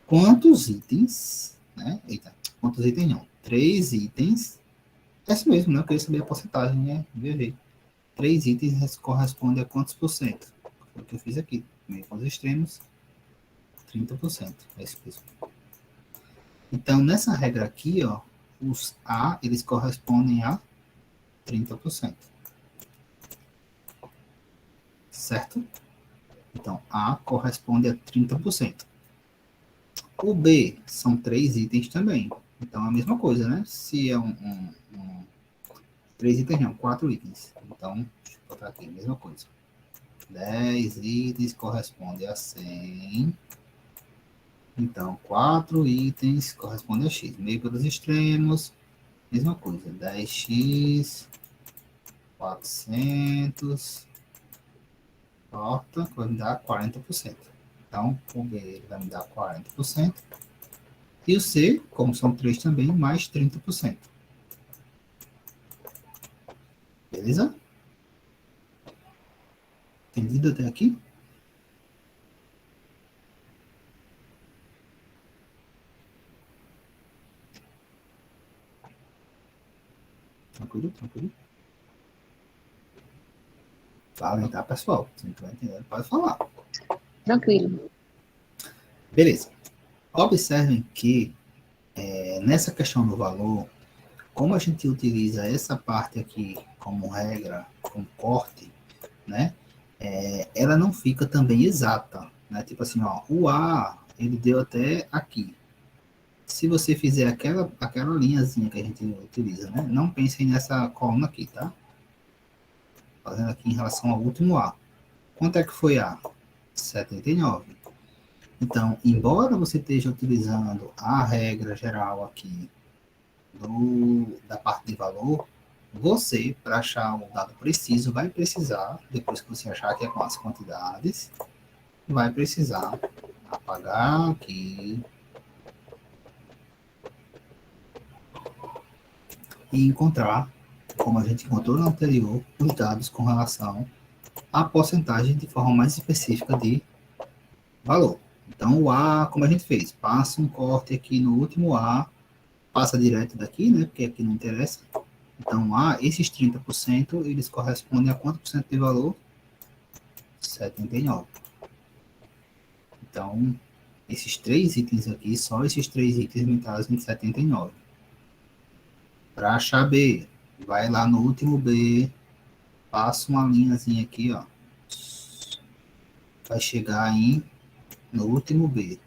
quantos itens, né? Eita, quantos itens não? 3 itens. É isso mesmo, né? Eu queria saber a porcentagem, né? VV. 3 itens correspondem a quantos por cento? Foi o que eu fiz aqui. Meio com os extremos, 30%. É isso mesmo. Então, nessa regra aqui, ó, os A, eles correspondem a 30%. Certo? Então, A corresponde a 30%. O B são 3 itens também. Então, é a mesma coisa, né? Se é 3 itens, não, 4 itens. Então, deixa eu botar aqui a mesma coisa. 10 itens corresponde a 100. Então, 4 itens corresponde a x. Meio pelos extremos, mesma coisa. 10x, 400, corta, vai me dar 40%. Então, o B ele vai me dar 40%. E o C, como são 3 também, mais 30%. Beleza? Entendido até aqui? Tranquilo, tranquilo. Falem, tá, pessoal? Se não estiver entendendo, pode falar. Tranquilo. Beleza. Observem que nessa questão do valor, como a gente utiliza essa parte aqui como regra, como corte, né? Ela não fica também exata, né? Tipo assim, ó, o A, ele deu até aqui. Se você fizer aquela linhazinha que a gente utiliza, né? Não pensem nessa coluna aqui, tá? Fazendo aqui em relação ao último A. Quanto é que foi A? 79. Então, embora você esteja utilizando a regra geral aqui da parte de valor, você, para achar o dado preciso, vai precisar, depois que você achar que é com as quantidades, vai precisar apagar aqui e encontrar, como a gente encontrou no anterior, os dados com relação à porcentagem de forma mais específica de valor. Então, o A, como a gente fez, passa um corte aqui no último A, passa direto daqui, né, porque aqui não interessa. Então, esses 30%, eles correspondem a quanto por cento de valor? 79. Então, esses três itens aqui, só esses três itens me trazem 79. Para achar B, vai lá no último B, passa uma linhazinha aqui, ó. Vai chegar no último B.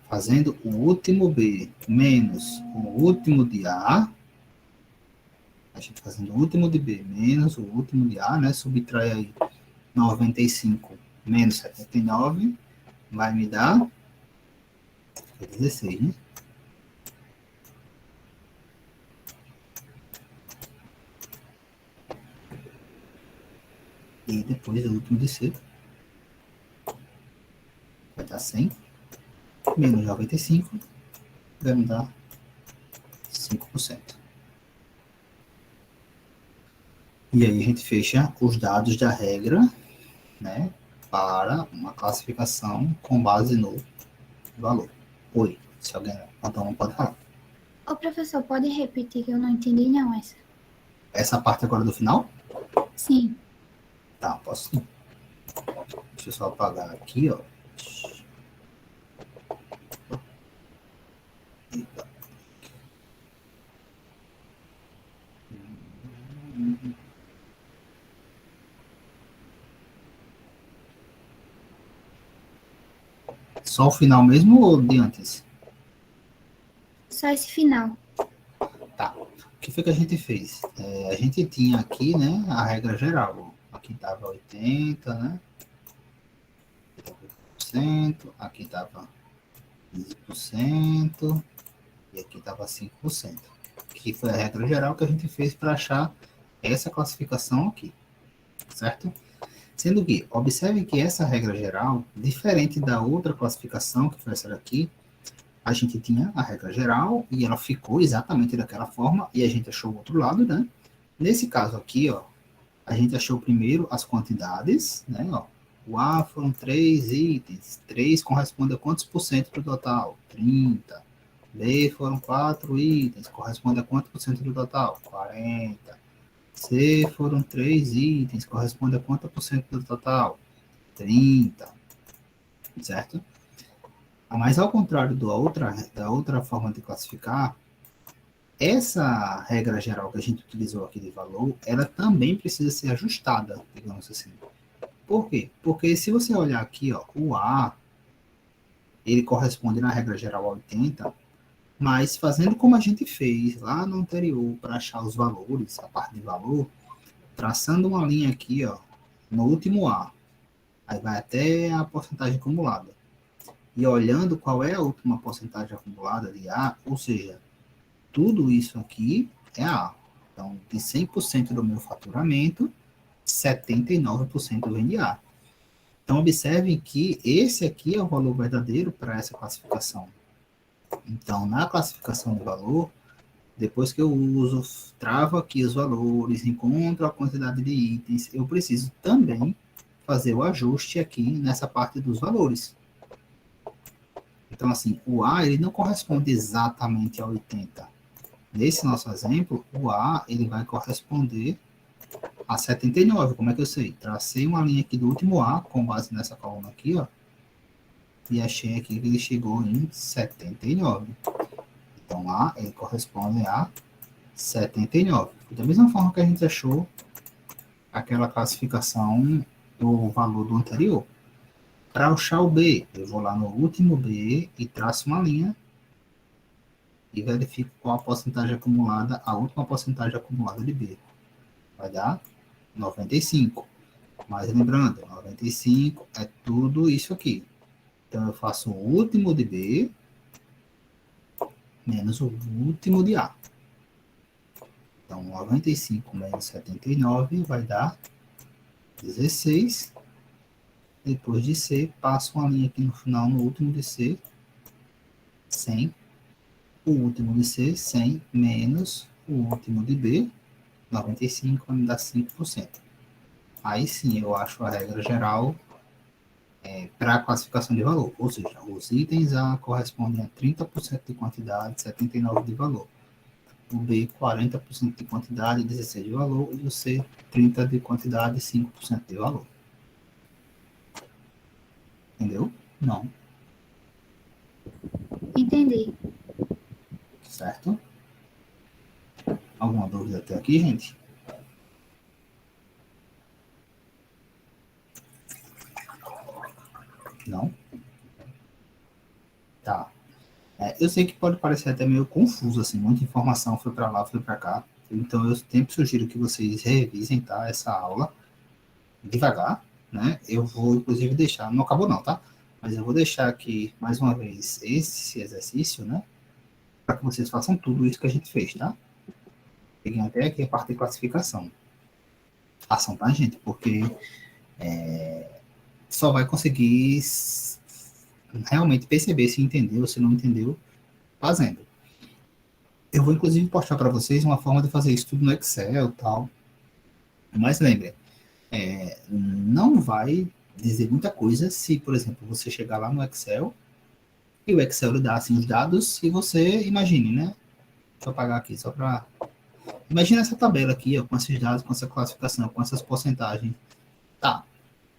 Fazendo o último B menos o último de A, a gente fazendo o último de B menos o último de A, né? Subtrai aí 95 menos 79, vai me dar 16, né? E depois o último de C vai dar 100 menos 95, vai me dar 5%. E aí a gente fecha os dados da regra, né, para uma classificação com base no valor. Oi, se alguém não pode falar. Ô, professor, pode repetir que eu não entendi não essa. Essa parte agora do final? Sim. Tá, posso sim. Deixa eu só apagar aqui, ó. Eita. Só o final mesmo ou de antes? Só esse final. Tá. O que foi que a gente fez? A gente tinha aqui, né, a regra geral. Aqui estava 80, né? Aqui estava 15% e aqui estava 5%. Que foi a regra geral que a gente fez para achar essa classificação aqui, certo? Sendo que, observe que essa regra geral, diferente da outra classificação, que foi essa daqui, a gente tinha a regra geral e ela ficou exatamente daquela forma e a gente achou o outro lado, né? Nesse caso aqui, ó, a gente achou primeiro as quantidades, né? Ó, o A foram 3 itens. 3 corresponde a quantos por cento do total? 30. B foram 4 itens. Corresponde a quantos por cento do total? 40. C foram 3 itens. Corresponde a quanto por cento do total? 30. Certo? Mas ao contrário da outra forma de classificar, essa regra geral que a gente utilizou aqui de valor, ela também precisa ser ajustada, digamos assim. Por quê? Porque se você olhar aqui, ó, o A, ele corresponde na regra geral a 80, mas fazendo como a gente fez lá no anterior para achar os valores, a parte de valor, traçando uma linha aqui, ó, no último A, aí vai até a porcentagem acumulada. E olhando qual é a última porcentagem acumulada de A, ou seja, tudo isso aqui é A. Então, de 100% do meu faturamento, 79% vem de A. Então, observem que esse aqui é o valor verdadeiro para essa classificação. Então, na classificação de valor, depois que eu uso, travo aqui os valores, encontro a quantidade de itens, eu preciso também fazer o ajuste aqui nessa parte dos valores. Então, assim, o A, ele não corresponde exatamente a 80. Nesse nosso exemplo, o A, ele vai corresponder a 79. Como é que eu sei? Tracei uma linha aqui do último A, com base nessa coluna aqui, ó, e achei aqui que ele chegou em 79. Então, A, ele corresponde a 79. Da mesma forma que a gente achou aquela classificação do valor do anterior. Para achar o B, eu vou lá no último B e traço uma linha e verifico qual a porcentagem acumulada, a última porcentagem acumulada de B. Vai dar 95. Mas lembrando, 95 é tudo isso aqui. Então, eu faço o último de B menos o último de A. Então, 95 menos 79 vai dar 16. Depois de C, passo uma linha aqui no final, no último de C, 100. O último de C, 100, menos o último de B, 95, vai me dar 5%. Aí sim, eu acho a regra geral para a classificação de valor. Ou seja, os itens A correspondem a 30% de quantidade, 79% de valor. O B, 40% de quantidade, 16% de valor. E o C, 30% de quantidade, 5% de valor. Entendeu? Não. Entendi. Certo? Alguma dúvida até aqui, gente? Não? Tá. Eu sei que pode parecer até meio confuso, assim, muita informação foi para lá, foi para cá. Então, eu sempre sugiro que vocês revisem, tá, essa aula devagar, né? Eu vou, inclusive, deixar, não acabou não, tá? Mas eu vou deixar aqui, mais uma vez, esse exercício, né? Para que vocês façam tudo isso que a gente fez, tá? Peguem até aqui a parte de classificação. Façam, tá, gente? Porque só vai conseguir realmente perceber se entendeu ou se não entendeu fazendo. Eu vou, inclusive, postar para vocês uma forma de fazer isso tudo no Excel e tal. Mas lembre, não vai dizer muita coisa se, por exemplo, você chegar lá no Excel e o Excel lhe dá assim, os dados e você imagine, né? Deixa eu apagar aqui só para... Imagina essa tabela aqui, ó, com esses dados, com essa classificação, com essas porcentagens. Tá,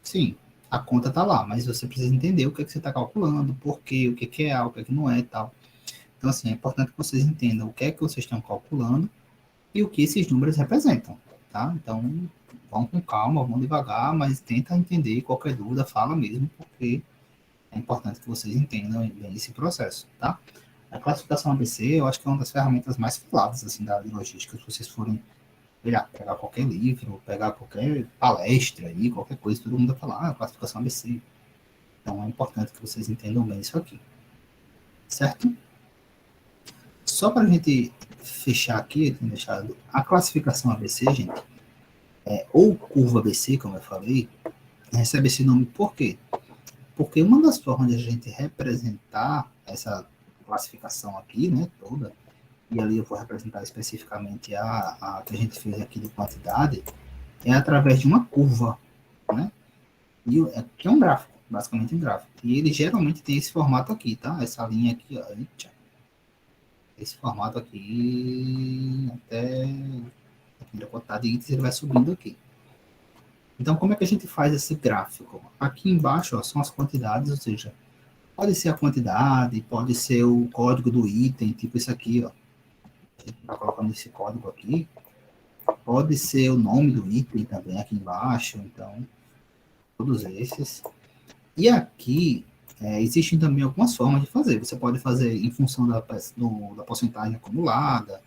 sim, a conta tá lá, mas você precisa entender o que é que você está calculando, por quê, o que é A, o que não é e tal. Então, assim, é importante que vocês entendam o que é que vocês estão calculando e o que esses números representam, tá? Então, vão com calma, vão devagar, mas tenta entender, qualquer dúvida, fala mesmo, porque é importante que vocês entendam bem esse processo, tá? A classificação ABC, eu acho que é uma das ferramentas mais faladas, assim, da área de logística, se vocês forem pegar qualquer livro, pegar qualquer palestra aí, qualquer coisa, todo mundo vai falar, classificação ABC. Então, é importante que vocês entendam bem isso aqui, certo? Só para a gente fechar aqui, eu tenho deixado a classificação ABC, gente, ou curva ABC, como eu falei, recebe esse nome por quê? Porque uma das formas de a gente representar essa classificação aqui, né, toda, e ali eu vou representar especificamente a que a gente fez aqui de quantidade, é através de uma curva, né, que é um gráfico, basicamente um gráfico. E ele geralmente tem esse formato aqui, tá? Essa linha aqui, ó, esse formato aqui, até a primeira quantidade de itens, ele vai subindo aqui. Então, como é que a gente faz esse gráfico? Aqui embaixo, ó, são as quantidades, ou seja, pode ser a quantidade, pode ser o código do item, tipo isso aqui, ó. A gente está colocando esse código aqui. Pode ser o nome do item também aqui embaixo, então, todos esses. E aqui, existem também algumas formas de fazer. Você pode fazer em função da porcentagem acumulada.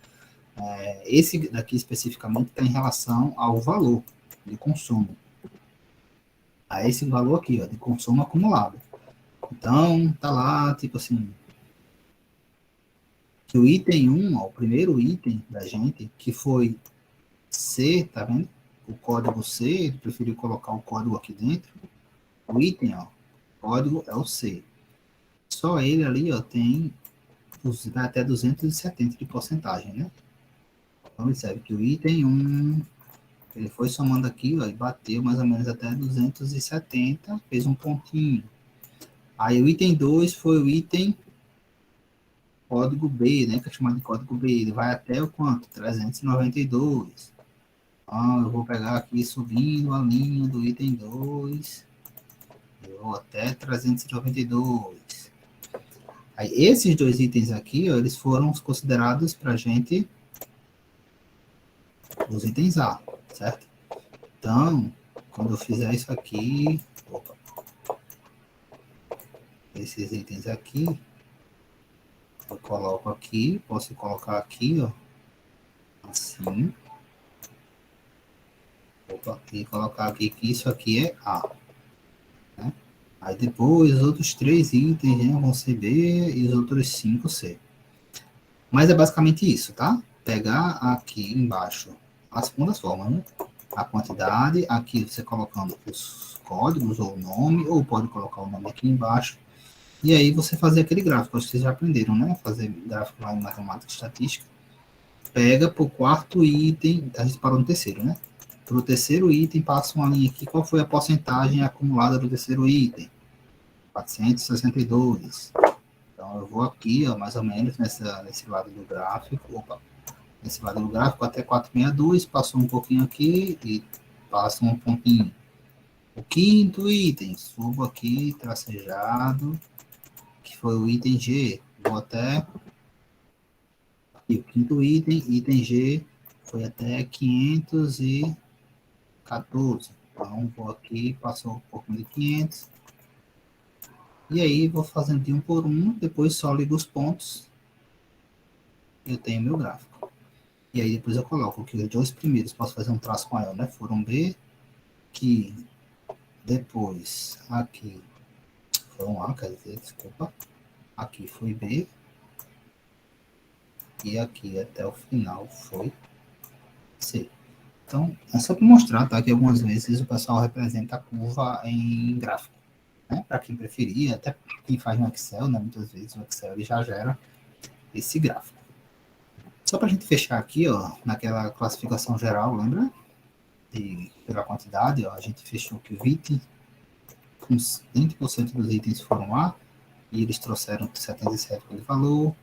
Esse daqui especificamente está em relação ao valor de consumo. A esse valor aqui, ó, de consumo acumulado. Então, tá lá, tipo assim, que o item 1, ó, o primeiro item da gente, que foi C, tá vendo? O código C, ele preferiu colocar o código aqui dentro. O item, ó, o código é o C. Só ele ali, ó, tem vai até 270 de porcentagem, né? Então, observe que o item 1, ele foi somando aqui, ó, e bateu mais ou menos até 270, fez um pontinho. Aí o item 2 foi o item código B, né, que é chamado de código B, ele vai até o quanto? 392. Então, eu vou pegar aqui, subindo a linha do item 2, eu vou até 392. Aí, esses dois itens aqui, ó, eles foram considerados para a gente os itens A, certo? Então, quando eu fizer isso aqui, opa, esses itens aqui, eu coloco aqui, posso colocar aqui, ó, assim, opa, e colocar aqui que isso aqui é A, né? Aí depois os outros 3 itens, né, vão ser B e os outros 5 C. Mas é basicamente isso, tá? Pegar aqui embaixo as segundas formas, né? A quantidade, aqui você colocando os códigos ou o nome, ou pode colocar o nome aqui embaixo. E aí você fazer aquele gráfico, acho que vocês já aprenderam, né? Fazer gráfico lá em matemática e estatística. Pega para o quarto item, a gente parou no terceiro, né? Para o terceiro item, passa uma linha aqui, qual foi a porcentagem acumulada do terceiro item? 462. Então, eu vou aqui, ó, mais ou menos, nesse lado do gráfico, opa, nesse lado do gráfico até 462, passou um pouquinho aqui e passa um pontinho. O quinto item, subo aqui, tracejado, que foi o item G, vou até, e o quinto item, item G, foi até 514. Então, vou aqui, passou um pouquinho de 500. E aí, vou fazendo de um por um, depois só ligo os pontos. Eu tenho meu gráfico. E aí, depois eu coloco que os dois primeiros, posso fazer um traço maior, né? Foram B, que depois, aqui, foram A, quer dizer, desculpa. Aqui foi B. E aqui até o final foi C. Então, é só para mostrar, tá? Que algumas vezes o pessoal representa a curva em gráfico, né? Para quem preferir, até quem faz no Excel, né? Muitas vezes o Excel ele já gera esse gráfico. Só para a gente fechar aqui, ó, naquela classificação geral, lembra? Pela quantidade, ó, a gente fechou que o item, uns 20% dos itens foram A, e eles trouxeram 77 de valor,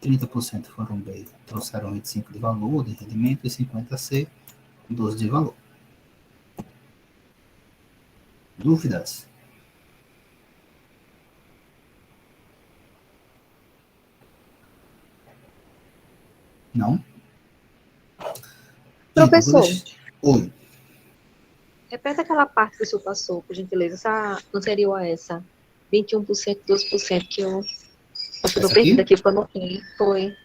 30% foram B, trouxeram 25 de valor, de rendimento, e 50 C, 12 de valor. Dúvidas? Não? Professor, Oi. repete aquela parte que o senhor passou, por gentileza, essa anterior a essa. 21%, 12% que eu estou perdida aqui, porque eu não tenho. Foi.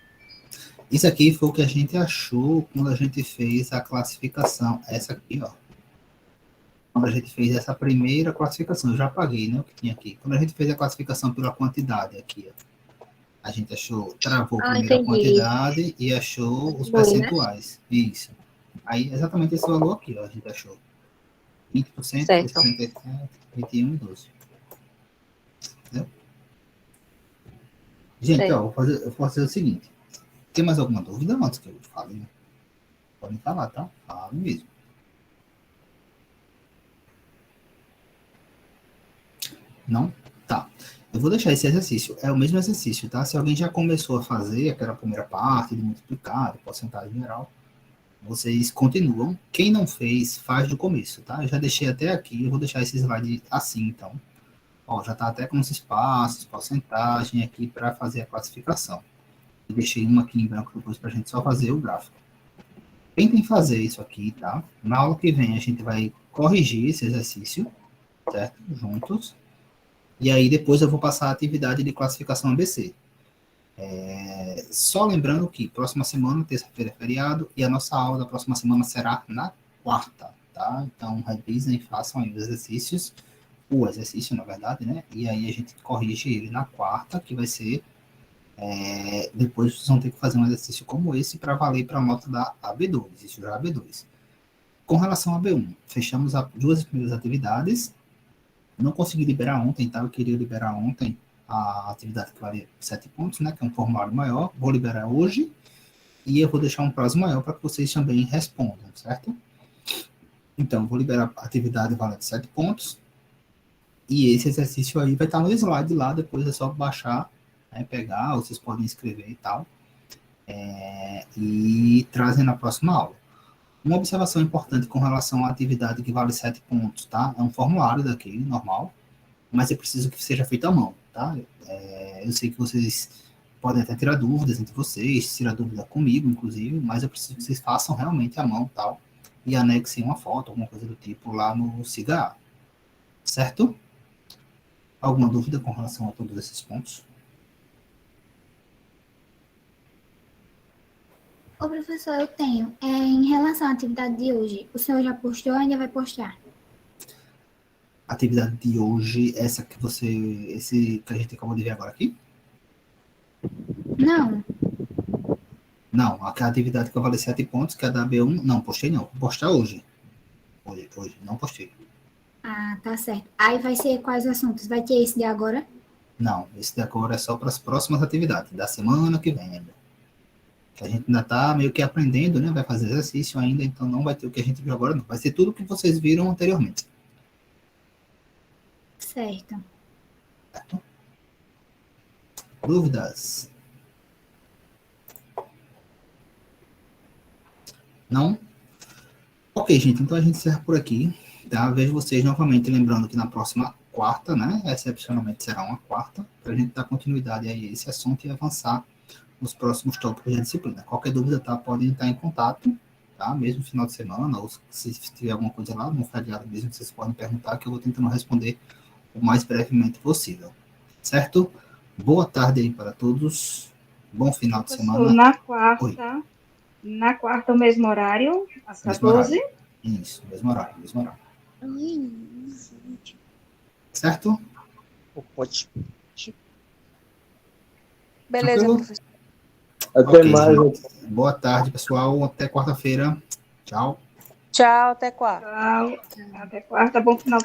Isso aqui foi o que a gente achou quando a gente fez a classificação. Essa aqui, ó. Quando a gente fez essa primeira classificação, eu já paguei, né, o que tinha aqui. Quando a gente fez a classificação pela quantidade aqui, ó. A gente achou, travou primeiro a quantidade e achou os percentuais. Né? Isso. Aí, exatamente esse valor aqui, ó, a gente achou. 20%, 37%, 21% e 12%. Entendeu? Gente, ó, eu vou fazer o seguinte. Tem mais alguma dúvida antes que eu fale? Né? Podem falar, tá? Fala mesmo. Não? Tá. Eu vou deixar esse exercício. É o mesmo exercício, tá? Se alguém já começou a fazer aquela primeira parte de multiplicar, de porcentagem geral, vocês continuam. Quem não fez, faz do começo, tá? Eu já deixei até aqui, eu vou deixar esse slide assim, então. Ó, já tá até com os espaços, porcentagem aqui para fazer a classificação. Eu deixei uma aqui em branco depois para a gente só fazer o gráfico. Tentem fazer isso aqui, tá? Na aula que vem a gente vai corrigir esse exercício, certo? Juntos. E aí depois eu vou passar a atividade de classificação ABC. Só lembrando que próxima semana, terça-feira é feriado, e a nossa aula da próxima semana será na quarta, tá? Então revisem e façam aí os exercícios, o exercício, na verdade, né? E aí a gente corrige ele na quarta, que vai ser... depois vocês vão ter que fazer um exercício como esse para valer para a nota da AB2, isso já é AB2. Com relação à AB1, fechamos as duas primeiras atividades. Não consegui liberar ontem, tá? Eu queria liberar ontem a atividade que vale 7 pontos, né? Que é um formulário maior. Vou liberar hoje e eu vou deixar um prazo maior para que vocês também respondam, certo? Então, vou liberar a atividade valendo 7 pontos. E esse exercício aí vai estar no slide lá, depois é só baixar, né, pegar, vocês podem escrever e tal. E trazem na próxima aula. Uma observação importante com relação à atividade que vale 7 pontos, tá? É um formulário daquele, normal, mas eu preciso que seja feito à mão, tá? Eu sei que vocês podem até tirar dúvidas entre vocês, tirar dúvida comigo, inclusive, mas eu preciso que vocês façam realmente à mão, tal, e anexem uma foto, alguma coisa do tipo lá no SIGA, certo? Alguma dúvida com relação a todos esses pontos? Ô, professor, eu tenho. Em relação à atividade de hoje, o senhor já postou ou ainda vai postar? A atividade de hoje, esse que a gente acabou de ver agora aqui? Não. Não, a atividade que eu falei 7 pontos, que é a da B1, não, postei não, vou postar hoje. Hoje, não postei. Ah, tá certo. Aí vai ser quais assuntos? Vai ter esse de agora? Não, esse de agora é só para as próximas atividades, da semana que vem ainda. Que a gente ainda está meio que aprendendo, né? Vai fazer exercício ainda, então não vai ter o que a gente viu agora, não. Vai ser tudo que vocês viram anteriormente. Certo. Certo? Dúvidas? Não? Ok, gente, então a gente encerra por aqui, tá? Vejo vocês novamente, lembrando que na próxima quarta, né? Excepcionalmente será uma quarta, para a gente dar continuidade a esse assunto e avançar nos próximos tópicos da disciplina. Qualquer dúvida, tá? Podem estar em contato, tá? Mesmo no final de semana, ou se tiver alguma coisa lá, no feriado mesmo, vocês podem perguntar, que eu vou tentando responder o mais brevemente possível. Certo? Boa tarde aí para todos. Bom final de semana. Na quarta, o mesmo horário, às 14. Mesmo horário. Isso, mesmo horário. Certo? Pode. Beleza, Tranquilo? professor. Até Ok, mais. gente. Boa tarde, pessoal. Até quarta-feira. Tchau. Tchau, até quarta. Tchau. Até quarta. Bom final de